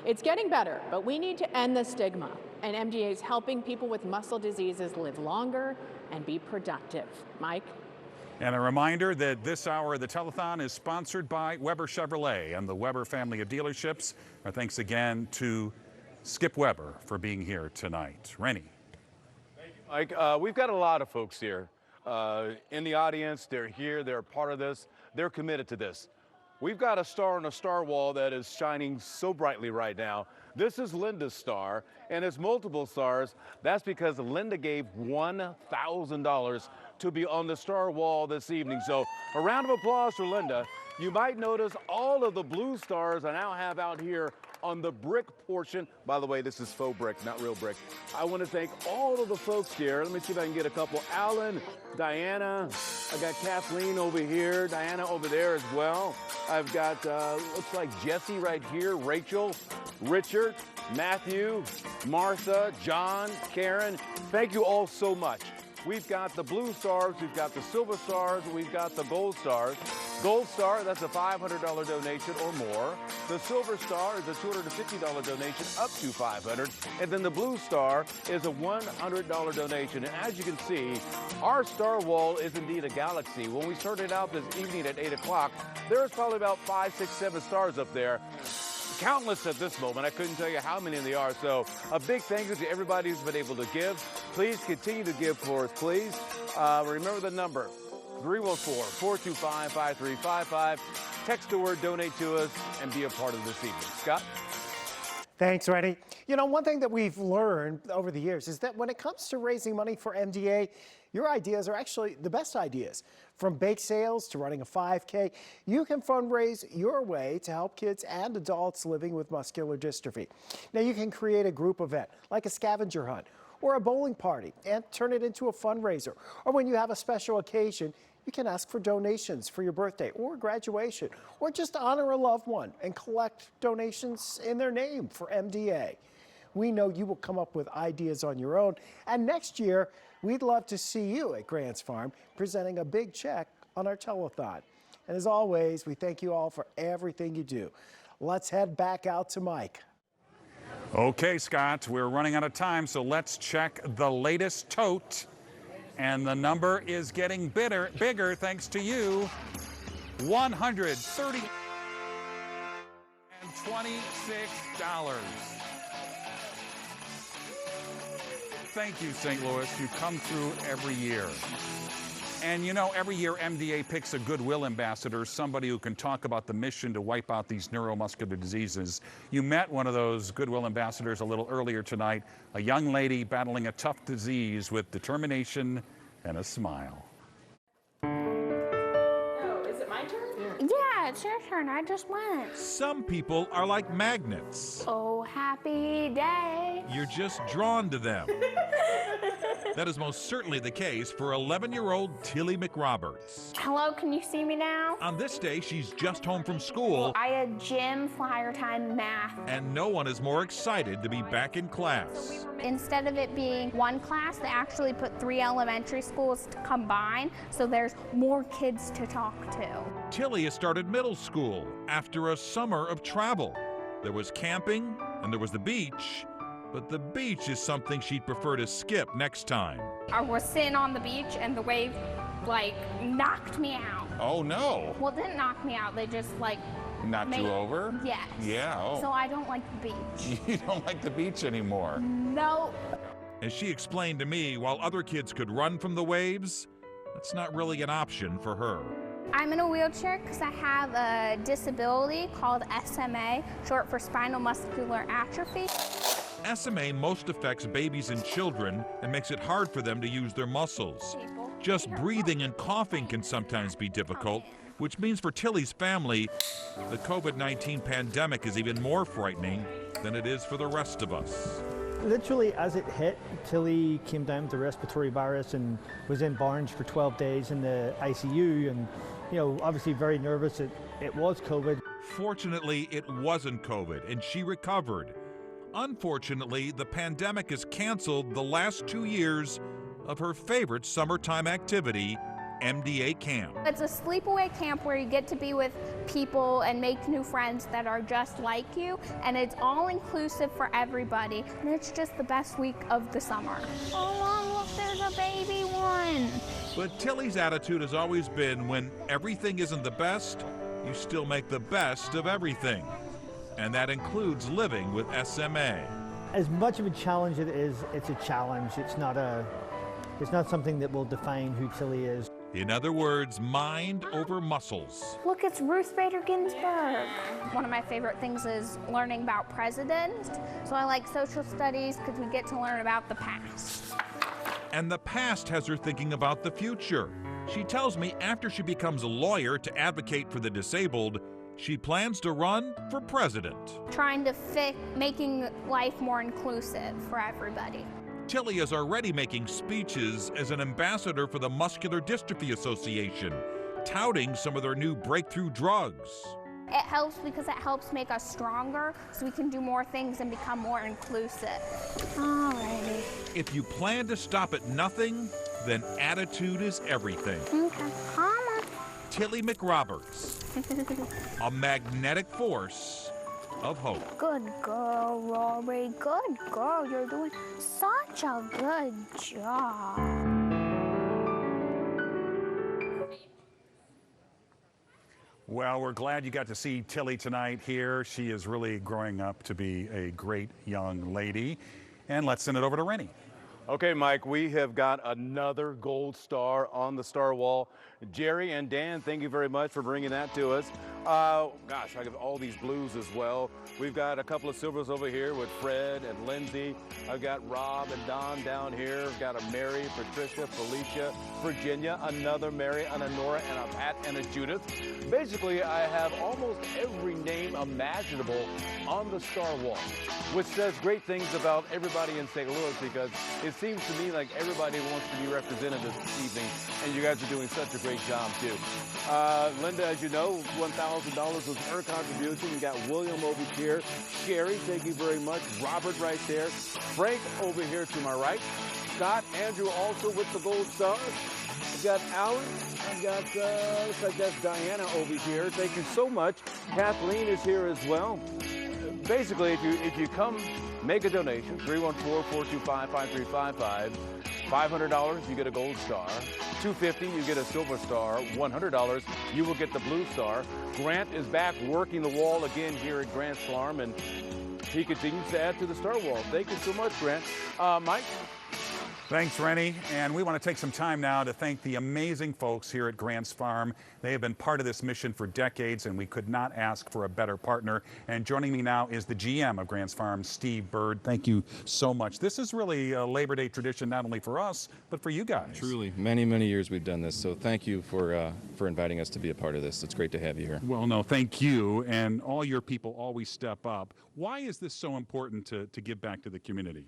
It's getting better, but we need to end the stigma, and MDA is helping people with muscle diseases live longer and be productive. Mike? And a reminder that this hour of the telethon is sponsored by Weber Chevrolet and the Weber family of dealerships. Our thanks again to Skip Weber for being here tonight. Rene. Thank you, Mike. We've got a lot of folks here in the audience. They're here. They're part of this. They're committed to this. We've got a star on a star wall that is shining so brightly right now. This is Linda's star, and it's multiple stars. That's because Linda gave $1,000 to be on the star wall this evening. So a round of applause for Linda. You might notice all of the blue stars I now have out here on the brick portion. By the way, this is faux brick, not real brick. I want to thank all of the folks here. Let me see if I can get a couple. Alan, Diana, I got Kathleen over here, Diana over there as well. I've got, looks like Jesse right here, Rachel, Richard, Matthew, Martha, John, Karen. Thank you all so much. We've got the blue stars, we've got the silver stars, we've got the gold stars. Gold star, that's a $500 donation or more. The silver star is a $250 donation up to $500. And then the blue star is a $100 donation. And as you can see, our star wall is indeed a galaxy. When we started out this evening at 8 o'clock, there was probably about 5, 6, 7 stars up there. Countless at this moment. I couldn't tell you how many they are. So a big thank you to everybody who's been able to give. Please continue to give for us, please. Remember the number, 314-425-5355. Text the word donate to us and be a part of this evening. Scott? Thanks, Rene. You know, one thing that we've learned over the years is that when it comes to raising money for MDA, your ideas are actually the best ideas. From bake sales to running a 5K, you can fundraise your way to help kids and adults living with muscular dystrophy. Now, you can create a group event like a scavenger hunt or a bowling party and turn it into a fundraiser. Or when you have a special occasion, you can ask for donations for your birthday or graduation, or just honor a loved one and collect donations in their name for MDA. We know you will come up with ideas on your own, and next year, we'd love to see you at Grants Farm presenting a big check on our telethon. And as always, we thank you all for everything you do. Let's head back out to Mike. Okay, Scott, we're running out of time, so let's check the latest tote. And the number is getting bigger thanks to you. $130 and $26. Thank you, St. Louis. You come through every year. And you know, every year MDA picks a goodwill ambassador, somebody who can talk about the mission to wipe out these neuromuscular diseases. You met one of those goodwill ambassadors a little earlier tonight, a young lady battling a tough disease with determination and a smile. Oh, is it my turn? Yeah, it's your turn. I just went. Some people are like magnets. Oh, happy day. You're just drawn to them. That is most certainly the case for 11-year-old Tilly McRoberts. Hello, can you see me now? On this day, she's just home from school, I had gym, flyer time, math. and no one is more excited to be back in class. Instead of it being one class, they actually put 3 elementary schools to combine, so there's more kids to talk to. Tilly has started middle school after a summer of travel. There was camping and there was the beach, but the beach is something she'd prefer to skip next time. I was sitting on the beach and the wave, knocked me out. Oh no. Well, it didn't knock me out, they just, Knocked you over? Yes. Yeah, oh. So I don't like the beach. You don't like the beach anymore. No. As she explained to me, while other kids could run from the waves, that's not really an option for her. I'm in a wheelchair because I have a disability called SMA, short for spinal muscular atrophy. SMA most affects babies and children and makes it hard for them to use their muscles. Just breathing and coughing can sometimes be difficult, which means for Tilly's family, the COVID-19 pandemic is even more frightening than it is for the rest of us. Literally, as it hit, Tilly came down with the respiratory virus and was in Barnes for 12 days in the ICU, and obviously very nervous it was COVID. Fortunately, it wasn't COVID, and she recovered. Unfortunately, the pandemic has canceled the last 2 years of her favorite summertime activity, MDA camp. It's a sleepaway camp where you get to be with people and make new friends that are just like you, and it's all inclusive for everybody, and it's just the best week of the summer. Oh, Mom, look, there's a baby one. But Tilly's attitude has always been, when everything isn't the best, you still make the best of everything. And that includes living with SMA. As much of a challenge it is, it's a challenge. It's not something that will define who Tilly is. In other words, mind over muscles. Look, it's Ruth Bader Ginsburg. One of my favorite things is learning about presidents. So I like social studies because we get to learn about the past. And the past has her thinking about the future. She tells me after she becomes a lawyer to advocate for the disabled, she plans to run for president. Trying to making life more inclusive for everybody. Tilly is already making speeches as an ambassador for the Muscular Dystrophy Association, touting some of their new breakthrough drugs. It helps because it helps make us stronger so we can do more things and become more inclusive. Alrighty. If you plan to stop at nothing, then attitude is everything. Okay, Mama. Tilly McRoberts, a magnetic force of hope. Good girl, Rory. Good girl. You're doing such a good job. Well, we're glad you got to see Tilly tonight here. She is really growing up to be a great young lady. And let's send it over to Rene. Okay, Mike, we have got another gold star on the star wall. Jerry and Dan, thank you very much for bringing that to us. Gosh, I have all these blues as well. We've got a couple of silvers over here with Fred and Lindsay. I've got Rob and Don down here. I've got a Mary, Patricia, Felicia, Virginia, another Mary, and a Nora, and a Pat, and a Judith. Basically, I have almost every name imaginable on the star wall, which says great things about everybody in St. Louis, because it seems to me like everybody wants to be represented this evening, and you guys are doing such a great job, too. Linda, as you know, $1,000 was her contribution. You got William over here. Sherry, thank you very much. Robert right there. Frank over here to my right. Scott, Andrew also with the gold stars. I've got Alan. I've got, looks like that's Diana over here. Thank you so much. Kathleen is here as well. Basically, if you come make a donation, 314-425-5355, $500, you get a gold star. $250, you get a silver star. $100, you will get the blue star. Grant is back working the wall again here at Grant's Farm, and he continues to add to the star wall. Thank you so much, Grant. Mike, Thanks, Rene. And we want to take some time now to thank the amazing folks here at Grants Farm. They have been part of this mission for decades, and we could not ask for a better partner. And joining me now is the GM of Grants Farm, Steve Bird. Thank you so much. This is really a Labor Day tradition, not only for us, but for you guys. Truly, many, many years we've done this. So thank you for inviting us to be a part of this. It's great to have you here. Well, no, thank you. And all your people always step up. Why is this so important to give back to the community?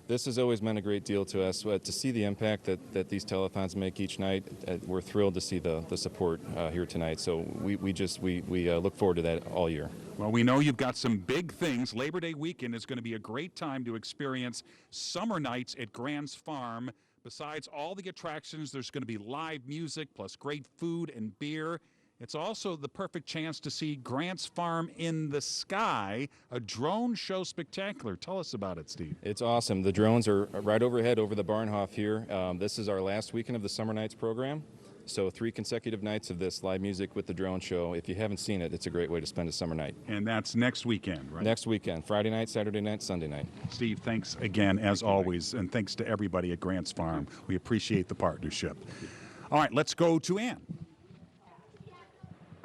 This has always meant a great deal to us. To see the impact that these telethons make each night, we're thrilled to see the support here tonight. So we look forward to that all year. Well, we know you've got some big things. Labor Day weekend is going to be a great time to experience summer nights at Grants Farm. Besides all the attractions, there's going to be live music plus great food and beer. It's also the perfect chance to see Grants Farm in the sky, a drone show spectacular. Tell us about it, Steve. It's awesome. The drones are right overhead over the Barnhof here. This is our last weekend of the Summer Nights program. So 3 consecutive nights of this live music with the drone show. If you haven't seen it, it's a great way to spend a summer night. And that's next weekend, right? Next weekend, Friday night, Saturday night, Sunday night. Steve, thanks again, as always, and thanks to everybody at Grants Farm. We appreciate the partnership. All right, let's go to Anne.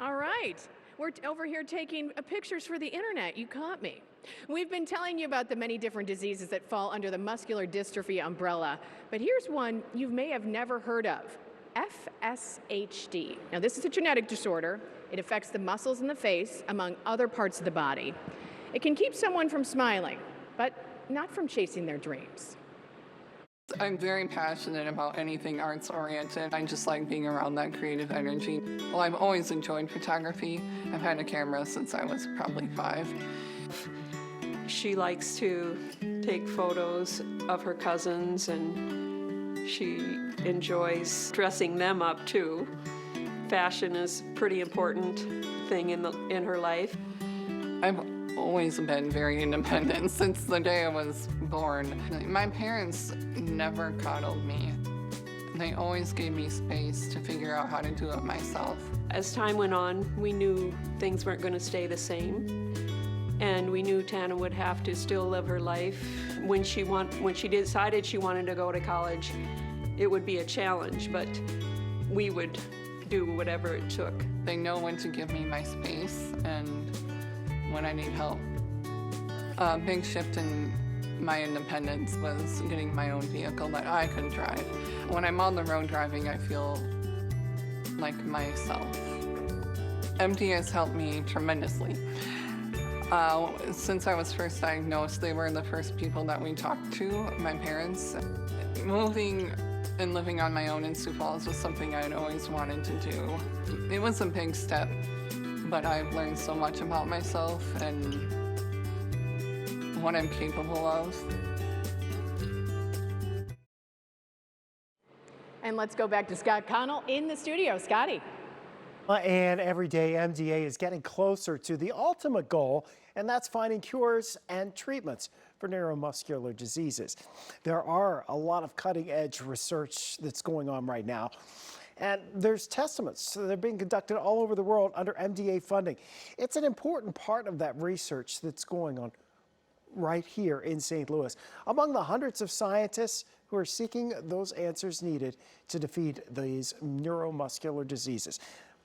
All right, we're over here taking pictures for the internet. You caught me. We've been telling you about the many different diseases that fall under the muscular dystrophy umbrella, but here's one you may have never heard of, FSHD. Now, this is a genetic disorder. It affects the muscles in the face, among other parts of the body. It can keep someone from smiling, but not from chasing their dreams. I'm very passionate about anything arts oriented. I just like being around that creative energy. Well, I've always enjoyed photography. I've had a camera since I was probably 5. She likes to take photos of her cousins, and she enjoys dressing them up too. Fashion is a pretty important thing in her life. I've always been very independent since the day I was born. My parents never coddled me. They always gave me space to figure out how to do it myself. As time went on, we knew things weren't going to stay the same, and we knew Tana would have to still live her life. When she decided she wanted to go to college, it would be a challenge, but we would do whatever it took. They know when to give me my space and when I need help. A big shift in my independence was getting my own vehicle that I could drive. When I'm on the road driving, I feel like myself. MDA has helped me tremendously. Since I was first diagnosed, they were the first people that we talked to, my parents. Moving and living on my own in Sioux Falls was something I'd always wanted to do. It was a big step, but I've learned so much about myself and what I'm capable of. And let's go back to Scott Connell in the studio. Scotty. And every day, MDA is getting closer to the ultimate goal, and that's finding cures and treatments for neuromuscular diseases. There are a lot of cutting-edge research that's going on right now, and there's testaments that are being conducted all over the world under MDA funding. It's an important part of that research that's going on right here in St. Louis, among the hundreds of scientists who are seeking those answers needed to defeat these neuromuscular diseases.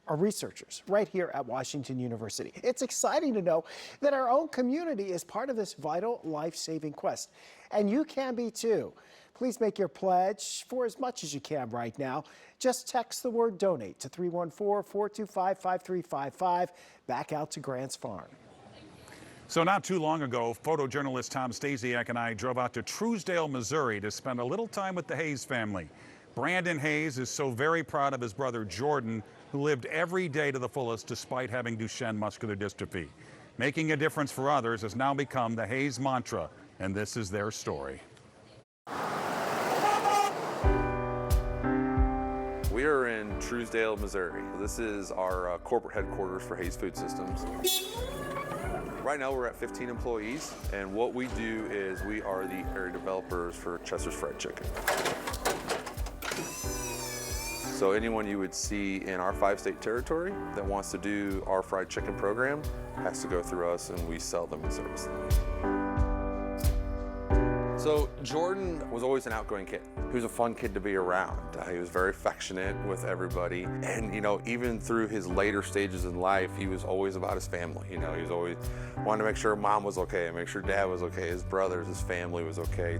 Are researchers right here at Washington University. It's exciting to know that our own community is part of this vital life-saving quest, and you can be too. Please make your pledge for as much as you can right now. Just text the word donate to 314-425-5355, back out to Grants Farm. So not too long ago, photojournalist Tom Stasiak and I drove out to Truesdale, Missouri to spend a little time with the Hayes family. Brandon Hayes is so very proud of his brother Jordan, who lived every day to the fullest despite having Duchenne muscular dystrophy. Making a difference for others has now become the Hayes mantra, and this is their story. We are in Truesdale, Missouri. This is our corporate headquarters for Hayes Food Systems. Right now we're at 15 employees, and what we do is we are the area developers for Chester's Fried Chicken. So anyone you would see in our 5-state territory that wants to do our fried chicken program has to go through us, and we sell them and service them. So Jordan was always an outgoing kid. He was a fun kid to be around. He was very affectionate with everybody. And, you know, even through his later stages in life, he was always about his family. You know, he was always wanted to make sure mom was okay, make sure dad was okay, his brothers, his family was okay.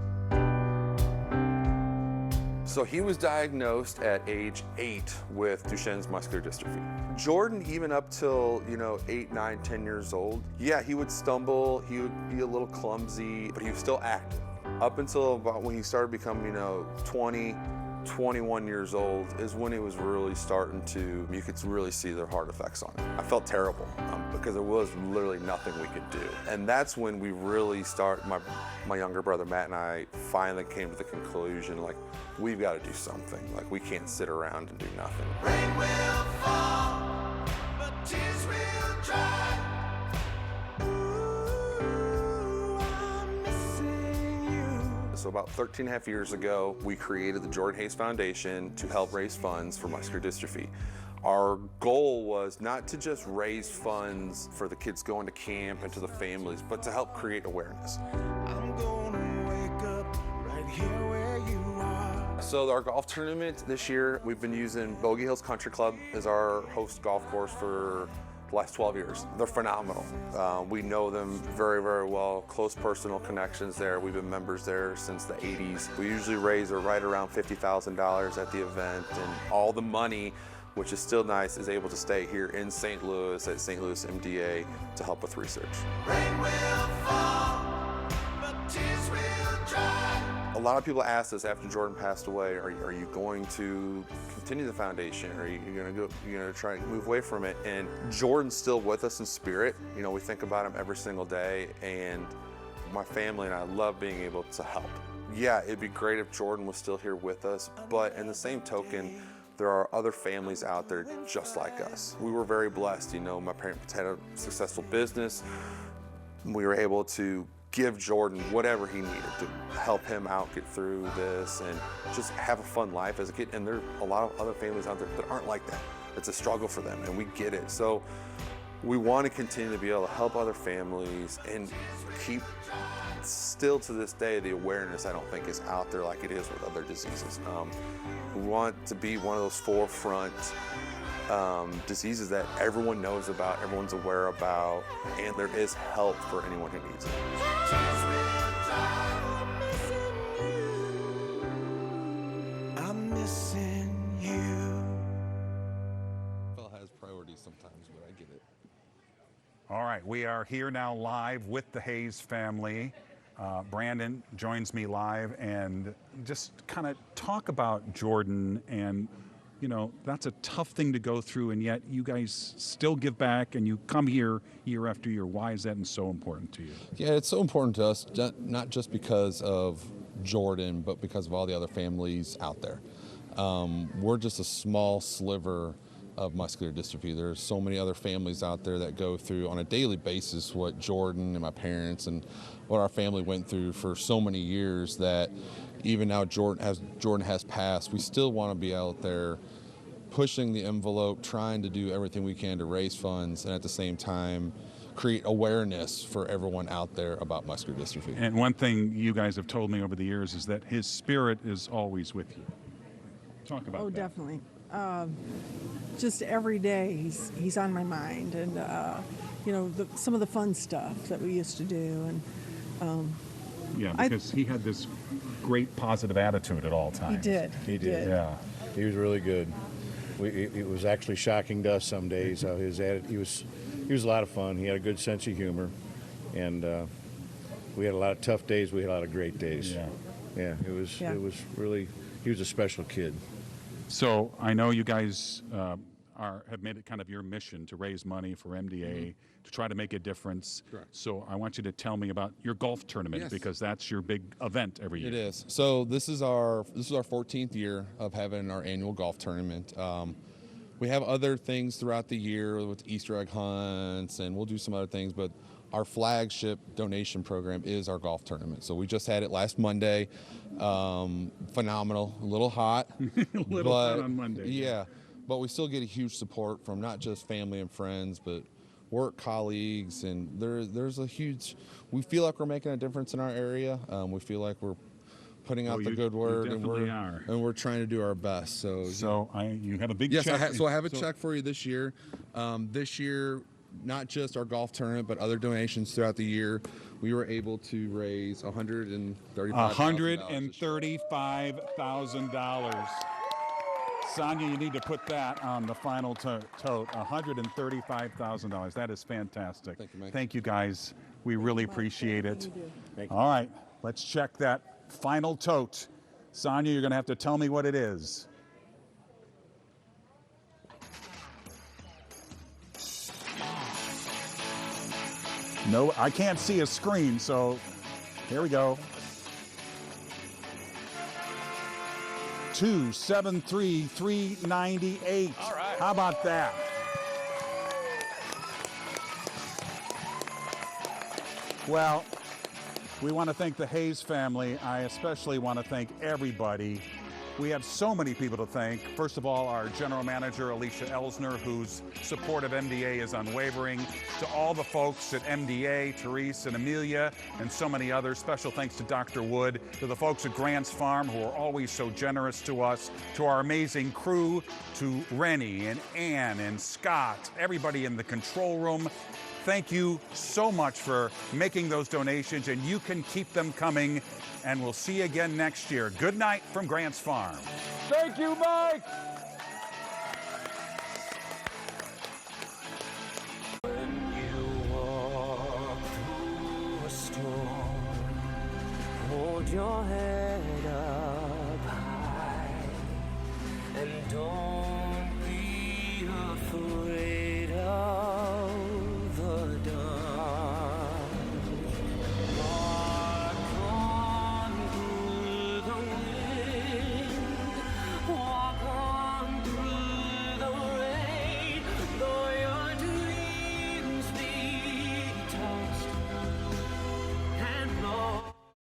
So he was diagnosed at age 8 with Duchenne's muscular dystrophy. Jordan, even up till, you know, 8, 9, 10 years old, yeah, he would stumble, he would be a little clumsy, but he was still active. Up until about when he started becoming, you know, 20, 21 years old is when it was really starting to, you could really see the hard effects on it. I felt terrible because there was literally nothing we could do. And that's when we really my younger brother Matt and I finally came to the conclusion, like, we've got to do something. Like, we can't sit around and do nothing. Rain will fall, but tears will dry. So about 13 and a half years ago, we created the Jordan Hayes Foundation to help raise funds for muscular dystrophy. Our goal was not to just raise funds for the kids going to camp and to the families, but to help create awareness. I'm gonna wake up right here where you are. So our golf tournament this year, we've been using Bogey Hills Country Club as our host golf course for the last 12 years. They're phenomenal. We know them very, very well. Close personal connections there. We've been members there since the 80s. We usually raise right around $50,000 at the event, and all the money, which is still nice, is able to stay here in St. Louis at St. Louis MDA to help with research. Rain will fall, but tears will dry. A lot of people asked us after Jordan passed away, are you going to continue the foundation? Are you going to try to move away from it? And Jordan's still with us in spirit. You know, we think about him every single day, and my family and I love being able to help. Yeah, it'd be great if Jordan was still here with us, but in the same token, there are other families out there just like us. We were very blessed. You know, my parents had a successful business. We were able to give Jordan whatever he needed to help him out, get through this, and just have a fun life as a kid. And there are a lot of other families out there that aren't like that. It's a struggle for them, and we get it. So we want to continue to be able to help other families and keep, still to this day, the awareness I don't think is out there like it is with other diseases. We want to be one of those forefront diseases that everyone knows about, everyone's aware about, and there is help for anyone who needs it. I'm missing you. Phil has priorities sometimes, but I get it. All right, we are here now live with the Hayes family. Brandon joins me live, and just kind of talk about Jordan. And you know, that's a tough thing to go through, and yet you guys still give back and you come here year after year. Why is that so important to you? Yeah, it's so important to us, not just because of Jordan, but because of all the other families out there. We're just a small sliver of muscular dystrophy. There's so many other families out there that go through on a daily basis what Jordan and my parents and what our family went through for so many years, that even now Jordan has passed, we still want to be out there pushing the envelope, trying to do everything we can to raise funds, and at the same time create awareness for everyone out there about muscular dystrophy. And one thing you guys have told me over the years is that his spirit is always with you. Talk about that. Oh, definitely. Just every day he's on my mind, and you know, some of the fun stuff that we used to do, and yeah, because he had this great positive attitude at all times. He did. Yeah, he was really good. It was actually shocking to us some days how his attitude. He was a lot of fun. He had a good sense of humor, and we had a lot of tough days. We had a lot of great days. Yeah. It was really. He was a special kid. So I know you guys have made it kind of your mission to raise money for MDA, to try to make a difference. Correct. So I want you to tell me about your golf tournament, because that's your big event every year. It is. So this is our 14th year of having our annual golf tournament. We have other things throughout the year with Easter egg hunts, and we'll do some other things, but our flagship donation program is our golf tournament. So we just had it last Monday. Phenomenal, a little hot. Hot on Monday. Yeah, but we still get a huge support from not just family and friends, but work colleagues, and there's a huge, we feel like we're making a difference in our area. We feel like we're putting out the good word, and we're trying to do our best. So you have a big yes, check. I have a check for you this year. This year, not just our golf tournament, but other donations throughout the year, we were able to raise $135,000. Sonia, you need to put that on the final tote. $135,000. That is fantastic. Thank you, Mike. Thank you, guys. We really appreciate it. Thank you. All right, let's check that final tote. Sonia, you're going to have to tell me what it is. No, I can't see a screen, so here we go. 273,398. All right. How about that? Well, we want to thank the Hayes family. I especially want to thank everybody. We have so many people to thank. First of all, our general manager, Alicia Elsner, whose support of MDA is unwavering. To all the folks at MDA, Therese and Amelia, and so many others. Special thanks to Dr. Wood, to the folks at Grants Farm, who are always so generous to us, to our amazing crew, to Rene and Anne and Scott, everybody in the control room. Thank you so much for making those donations, and you can keep them coming, and we'll see you again next year. Good night from Grants Farm. Thank you, Mike. When you walk through a storm, hold your head up high, and don't be afraid.